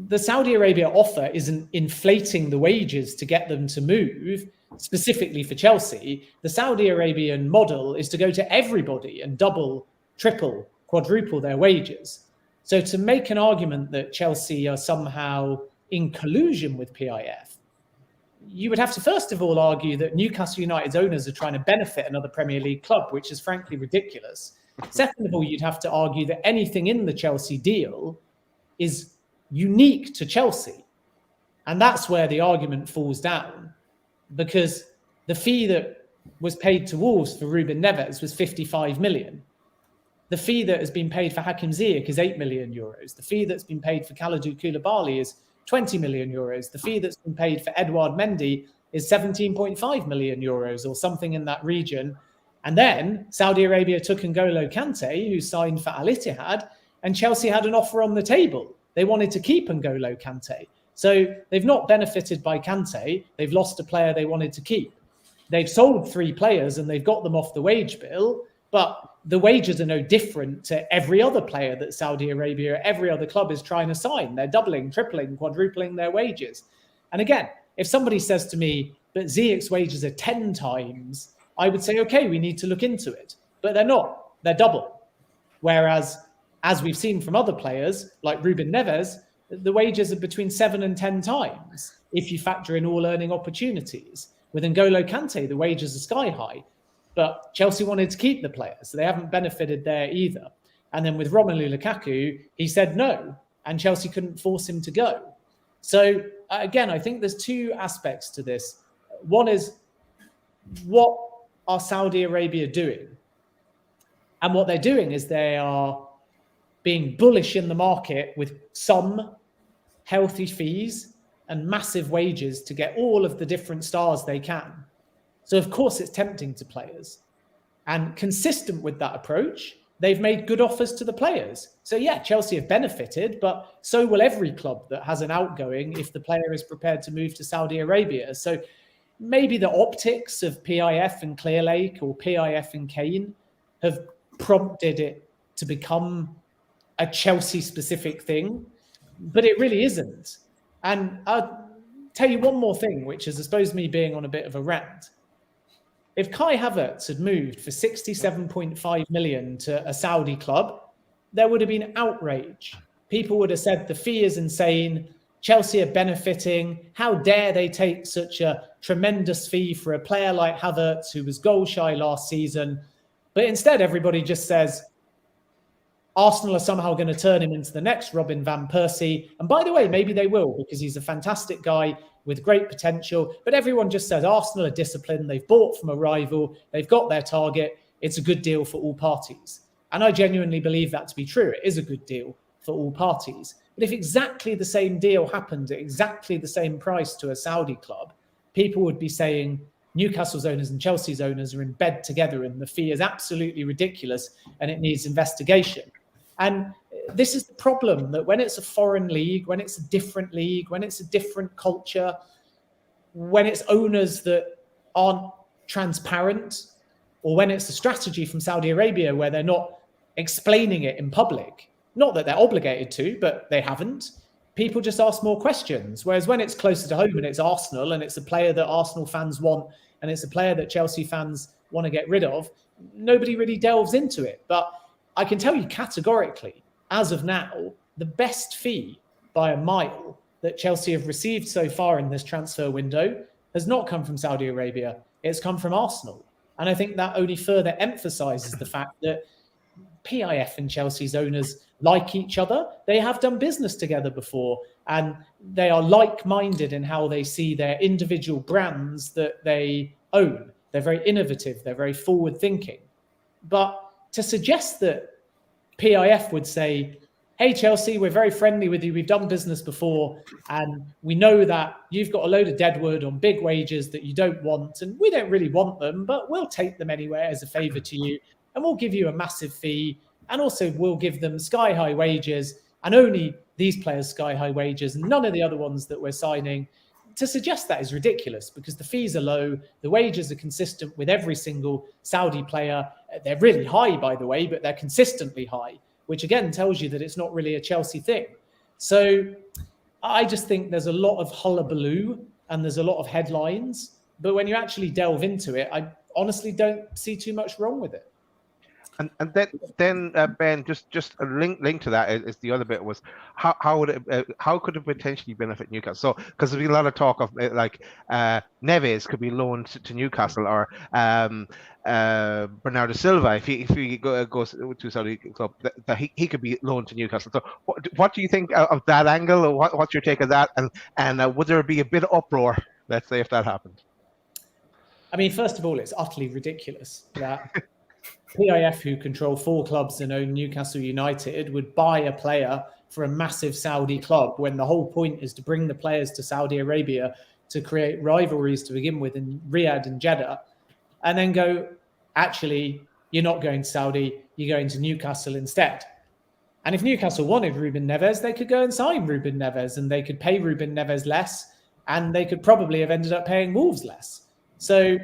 [SPEAKER 5] the Saudi Arabia offer isn't inflating the wages to get them to move. Specifically for Chelsea, the Saudi Arabian model is to go to everybody and double, triple, quadruple their wages. So to make an argument that Chelsea are somehow in collusion with PIF, you would have to first of all argue that Newcastle United's owners are trying to benefit another Premier League club, which is frankly ridiculous. Second of all, you'd have to argue that anything in the Chelsea deal is unique to Chelsea. And that's where the argument falls down, because the fee that was paid to Wolves for Ruben Neves was 55 million. The fee that has been paid for Hakim Ziyech is 8 million euros. The fee that's been paid for Kalidou Koulibaly is 20 million euros. The fee that's been paid for Edouard Mendy is 17.5 million euros or something in that region. And then Saudi Arabia took N'Golo Kante, who signed for Al Ittihad, and Chelsea had an offer on the table. They wanted to keep N'Golo Kante. So they've not benefited by Kante. They've lost a player they wanted to keep. They've sold 3 players and they've got them off the wage bill, but the wages are no different to every other player that Saudi Arabia, every other club is trying to sign. They're doubling, tripling, quadrupling their wages. And again, if somebody says to me that Ziyech's wages are 10 times, I would say, okay, we need to look into it. But they're not. They're double. Whereas, as we've seen from other players, like Ruben Neves, the wages are between 7 and 10 times if you factor in all earning opportunities. With N'Golo Kante, the wages are sky high, but Chelsea wanted to keep the player, so they haven't benefited there either. And then with Romelu Lukaku, he said no, and Chelsea couldn't force him to go. So again, I think there's two aspects to this. One is, what are Saudi Arabia doing? And what they're doing is they are being bullish in the market with some healthy fees and massive wages to get all of the different stars they can. So of course it's tempting to players. And consistent with that approach, they've made good offers to the players. So yeah, Chelsea have benefited, but so will every club that has an outgoing if the player is prepared to move to Saudi Arabia. So maybe the optics of PIF and Clearlake or PIF and Kane have prompted it to become a Chelsea-specific thing, but it really isn't. And I'll tell you one more thing, which is, I suppose, me being on a bit of a rant. If Kai Havertz had moved for 67.5 million to a Saudi club, there would have been outrage. People would have said the fee is insane. Chelsea are benefiting. How dare they take such a tremendous fee for a player like Havertz, who was goal shy last season? But instead, everybody just says, Arsenal are somehow going to turn him into the next Robin van Persie. And by the way, maybe they will, because he's a fantastic guy with great potential. But everyone just says Arsenal are disciplined. They've bought from a rival. They've got their target. It's a good deal for all parties. And I genuinely believe that to be true. It is a good deal for all parties. But if exactly the same deal happened at exactly the same price to a Saudi club, people would be saying Newcastle's owners and Chelsea's owners are in bed together and the fee is absolutely ridiculous and it needs investigation. And this is the problem, that when it's a foreign league, when it's a different league, when it's a different culture, when it's owners that aren't transparent, or when it's a strategy from Saudi Arabia where they're not explaining it in public, not that they're obligated to, but they haven't, people just ask more questions. Whereas when it's closer to home and it's Arsenal and it's a player that Arsenal fans want and it's a player that Chelsea fans want to get rid of, nobody really delves into it. But I can tell you categorically, as of now, the best fee by a mile that Chelsea have received so far in this transfer window has not come from Saudi Arabia. It's come from Arsenal. And I think that only further emphasises the fact that PIF and Chelsea's owners like each other. They have done business together before, and they are like-minded in how they see their individual brands that they own. They're very innovative. They're very forward-thinking. But to suggest that PIF would say, hey, Chelsea, we're very friendly with you. We've done business before, and we know that you've got a load of deadwood on big wages that you don't want, and we don't really want them, but we'll take them anyway as a favour to you, and we'll give you a massive fee, and also we'll give them sky-high wages, and only these players sky-high wages, and none of the other ones that we're signing. To suggest that is ridiculous, because the fees are low, the wages are consistent with every single Saudi player. They're really high, by the way, but they're consistently high, which again tells you that it's not really a Chelsea thing. So I just think there's a lot of hullabaloo and there's a lot of headlines, but when you actually delve into it, I honestly don't see too much wrong with it.
[SPEAKER 2] And then Ben, just a link to that is the other bit was how could it potentially benefit Newcastle? So because there's been a lot of talk of like Neves could be loaned to Newcastle, or Bernardo Silva if he goes to Saudi club, that he could be loaned to Newcastle. So what do you think of that angle? Or what's your take of that? And would there be a bit of uproar, let's say, if that happened?
[SPEAKER 5] I mean, first of all, it's utterly ridiculous that PIF, who control 4 clubs and own Newcastle United, would buy a player for a massive Saudi club when the whole point is to bring the players to Saudi Arabia to create rivalries to begin with in Riyadh and Jeddah, and then go, actually, you're not going to Saudi, you're going to Newcastle instead. And if Newcastle wanted Ruben Neves, they could go and sign Ruben Neves, and they could pay Ruben Neves less, and they could probably have ended up paying Wolves less. So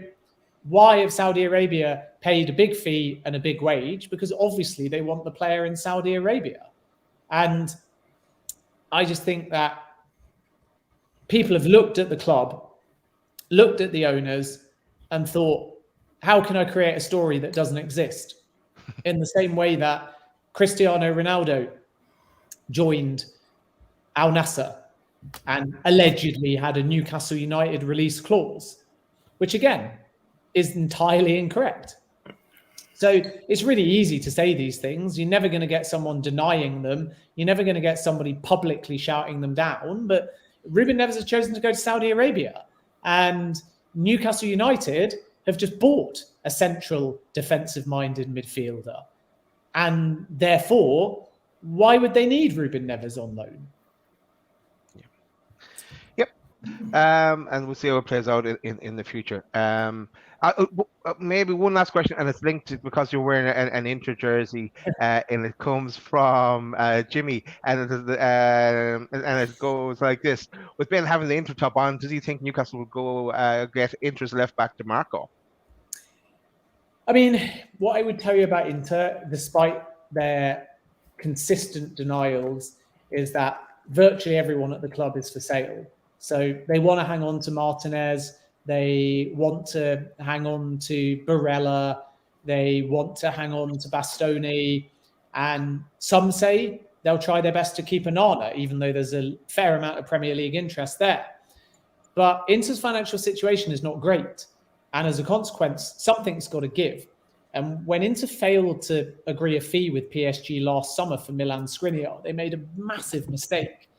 [SPEAKER 5] why have Saudi Arabia paid a big fee and a big wage? Because obviously they want the player in Saudi Arabia. And I just think that people have looked at the club, looked at the owners, and thought, how can I create a story that doesn't exist? In the same way that Cristiano Ronaldo joined Al Nassr and allegedly had a Newcastle United release clause. which again is entirely incorrect. So it's really easy to say these things. You're never going to get someone denying them. You're never going to get somebody publicly shouting them down. But Ruben Neves has chosen to go to Saudi Arabia, and Newcastle United have just bought a central defensive-minded midfielder. And therefore, why would they need Ruben Neves on loan?
[SPEAKER 2] Yep. And we'll see how it plays out in the future. Maybe one last question, and it's linked to because you're wearing an Inter jersey, and it comes from Jimmy, and it goes like this: with Ben having the Inter top on, does he think Newcastle will go get Inter's left back DeMarco?
[SPEAKER 5] I mean, what I would tell you about Inter, despite their consistent denials, is that virtually everyone at the club is for sale. So they want to hang on to Martinez. They want to hang on to Barella. They want to hang on to Bastoni. And some say they'll try their best to keep Onana, even though there's a fair amount of Premier League interest there. But Inter's financial situation is not great. And as a consequence, something's got to give. And when Inter failed to agree a fee with PSG last summer for Milan Skriniar, they made a massive mistake.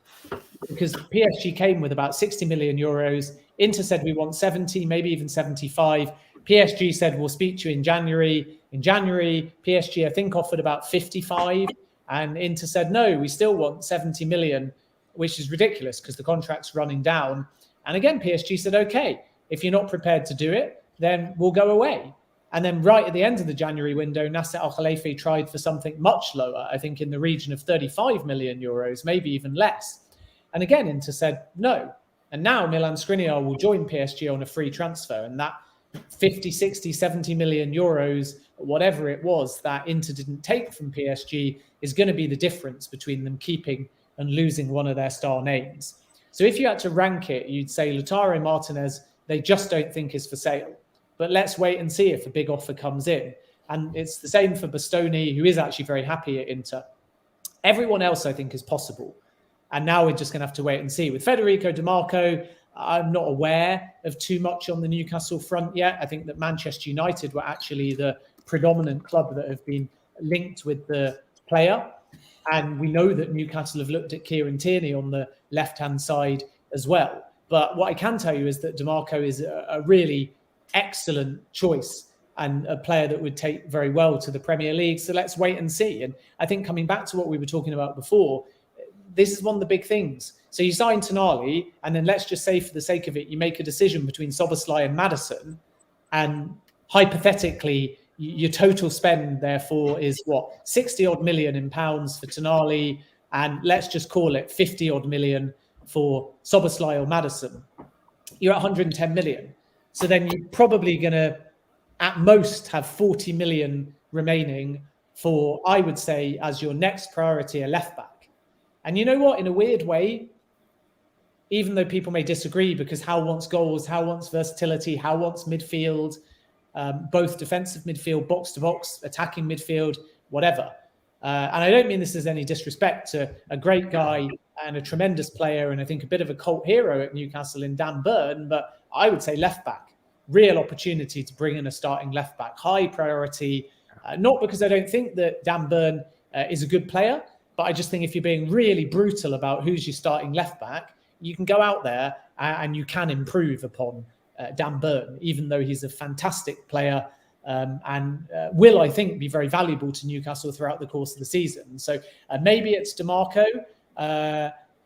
[SPEAKER 5] Because PSG came with about 60 million euros. Inter said we want 70, maybe even 75. PSG said we'll speak to you in January. In January, PSG, I think, offered about 55. And Inter said, no, we still want 70 million, which is ridiculous because the contract's running down. And again, PSG said, okay, if you're not prepared to do it, then we'll go away. And then right at the end of the January window, Nasser Al-Khelaifi tried for something much lower, I think in the region of 35 million euros, maybe even less. And again, Inter said no. And now Milan Skriniar will join PSG on a free transfer. And that 50, 60, 70 million euros, whatever it was, that Inter didn't take from PSG is going to be the difference between them keeping and losing one of their star names. So if you had to rank it, you'd say Lautaro Martinez, they just don't think is for sale. But let's wait and see if a big offer comes in. And it's the same for Bastoni, who is actually very happy at Inter. Everyone else, I think, is possible. And now we're just going to have to wait and see. With Federico DiMarco, I'm not aware of too much on the Newcastle front yet. I think that Manchester United were actually the predominant club that have been linked with the player. And we know that Newcastle have looked at Kieran Tierney on the left-hand side as well. But what I can tell you is that DiMarco is a really excellent choice and a player that would take very well to the Premier League. So let's wait and see. And I think coming back to what we were talking about before, this is one of the big things. So you sign Tonali, and then let's just say for the sake of it, you make a decision between Szoboszlai and Maddison, and hypothetically, your total spend, therefore, is what? 60 odd million in pounds for Tonali, and let's just call it 50 odd million for Szoboszlai or Maddison. You're at 110 million. So then you're probably going to, at most, have 40 million remaining for, I would say, as your next priority, a left back. And you know what? In a weird way, even though people may disagree, because Howe wants goals, Howe wants versatility, Howe wants midfield, both defensive midfield, box-to-box, attacking midfield, whatever. And I don't mean this as any disrespect to a great guy and a tremendous player, and I think a bit of a cult hero at Newcastle in Dan Burn, but I would say left back. Real opportunity to bring in a starting left back. High priority, not because I don't think that Dan Burn is a good player, but I just think if you're being really brutal about who's your starting left back, you can go out there and you can improve upon Dan Burn, even though he's a fantastic player and will, I think, be very valuable to Newcastle throughout the course of the season. So maybe it's DiMarco.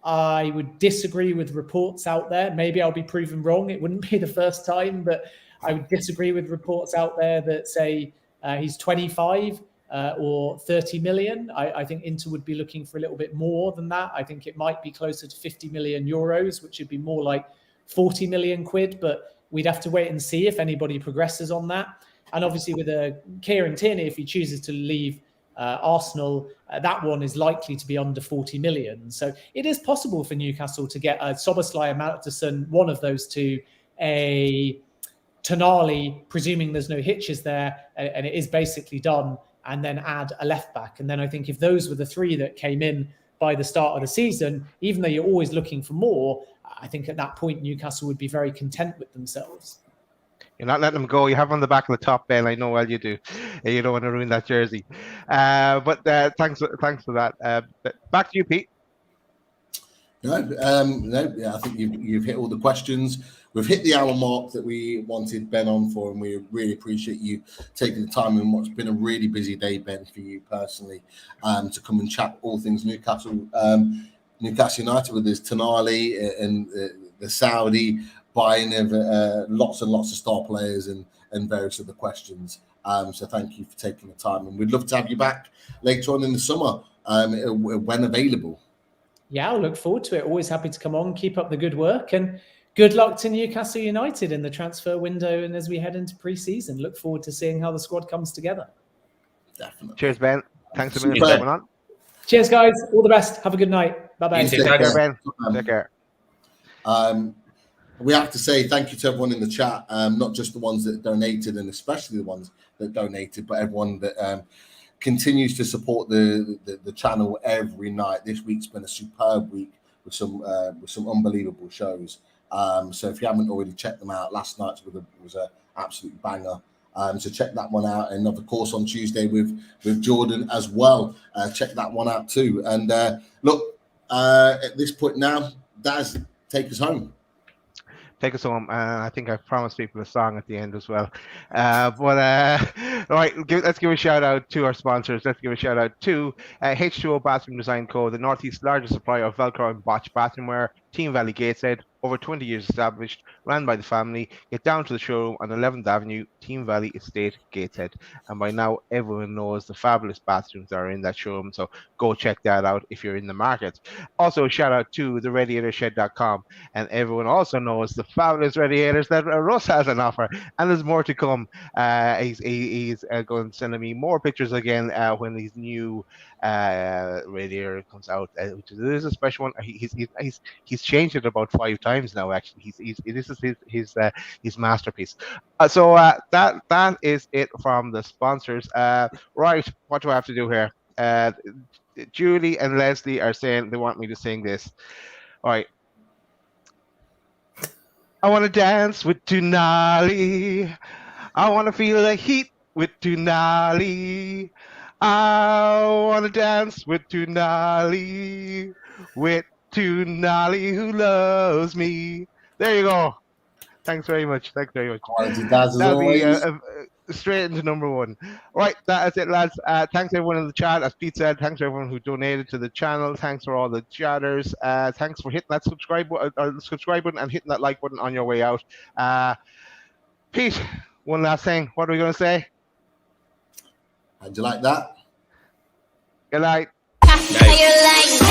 [SPEAKER 5] I would disagree with reports out there. Maybe I'll be proven wrong. It wouldn't be the first time, but I would disagree with reports out there that say he's 25 or 30 million. I think Inter would be looking for a little bit more than that. I think it might be closer to 50 million euros, which would be more like 40 million quid, but we'd have to wait and see if anybody progresses on that. And obviously with Kieran Tierney, if he chooses to leave Arsenal, that one is likely to be under 40 million. So it is possible for Newcastle to get a Szoboszlai and Maddison, one of those two, a Tonali, presuming there's no hitches there, and it is basically done, and then add a left back. And then I think if those were the three that came in by the start of the season, even though you're always looking for more, I think at that point Newcastle would be very content with themselves.
[SPEAKER 2] You're not letting them go. You have them on the back of the top, Ben. I know well you do. You don't want to ruin that jersey. But thanks for that. Back to you, Pete.
[SPEAKER 3] No, yeah, I think you've hit all the questions. We've hit the hour mark that we wanted Ben on for, and we really appreciate you taking the time in what's been a really busy day, Ben, for you personally, to come and chat all things Newcastle. Newcastle United with his Tonali and the Saudi buying of lots and lots of star players and various other questions. So thank you for taking the time, and we'd love to have you back later on in the summer when available.
[SPEAKER 5] Yeah, I'll look forward to it. Always happy to come on. Keep up the good work, and good luck to Newcastle United in the transfer window and as we head into pre-season. Look forward to seeing how the squad comes together.
[SPEAKER 3] Definitely.
[SPEAKER 2] Cheers, Ben. Thanks a million for coming on.
[SPEAKER 5] Cheers, guys. All the best. Have a good night. Bye-bye.
[SPEAKER 4] Take
[SPEAKER 2] care, Ben. Take care.
[SPEAKER 3] We have to say thank you to everyone in the chat, not just the ones that donated and especially the ones that donated, but everyone that continues to support the channel every night. This week's been a superb week with some unbelievable shows. So if you haven't already checked them out, last night's was an absolute banger. So check that one out, and of course on Tuesday with Jordan as well. Check that one out too. And look, at this point now, Daz, take us home.
[SPEAKER 2] Take us home. I think I've promised people a song at the end as well. All right, let's give a shout out to our sponsors. Let's give a shout out to H2O Bathroom Design Co., the Northeast's largest supplier of Velcro and Botch bathroomware. Team Valley Gateshead, over 20 years established, ran by the family. Get down to the showroom on 11th Avenue, Team Valley Estate, Gateshead. And by now, everyone knows the fabulous bathrooms that are in that showroom, so go check that out if you're in the market. Also, shout out to theradiatorshed.com, and everyone also knows the fabulous radiators that Russ has on offer, and there's more to come. He's going to send me more pictures again when his new radiator comes out, which is a special one. He's changed it about 5 times now. Actually, this is his masterpiece. So that is it from the sponsors. Right, what do I have to do here? Julie and Leslie are saying they want me to sing this. All right. I want to dance with Tonali. I want to feel the heat with Tonali. I want to dance with Tonali. With Tonali who loves me. There you go. Thanks very much. That'll be straight into number 1. Right, that is it, lads. Thanks everyone in the chat. As Pete said, thanks to everyone who donated to the channel. Thanks for all the chatters. Thanks for hitting that subscribe button and hitting that like button on your way out. Pete, one last thing. What are we going to say?
[SPEAKER 3] How'd you like that?
[SPEAKER 2] Good night.
[SPEAKER 7] Nice.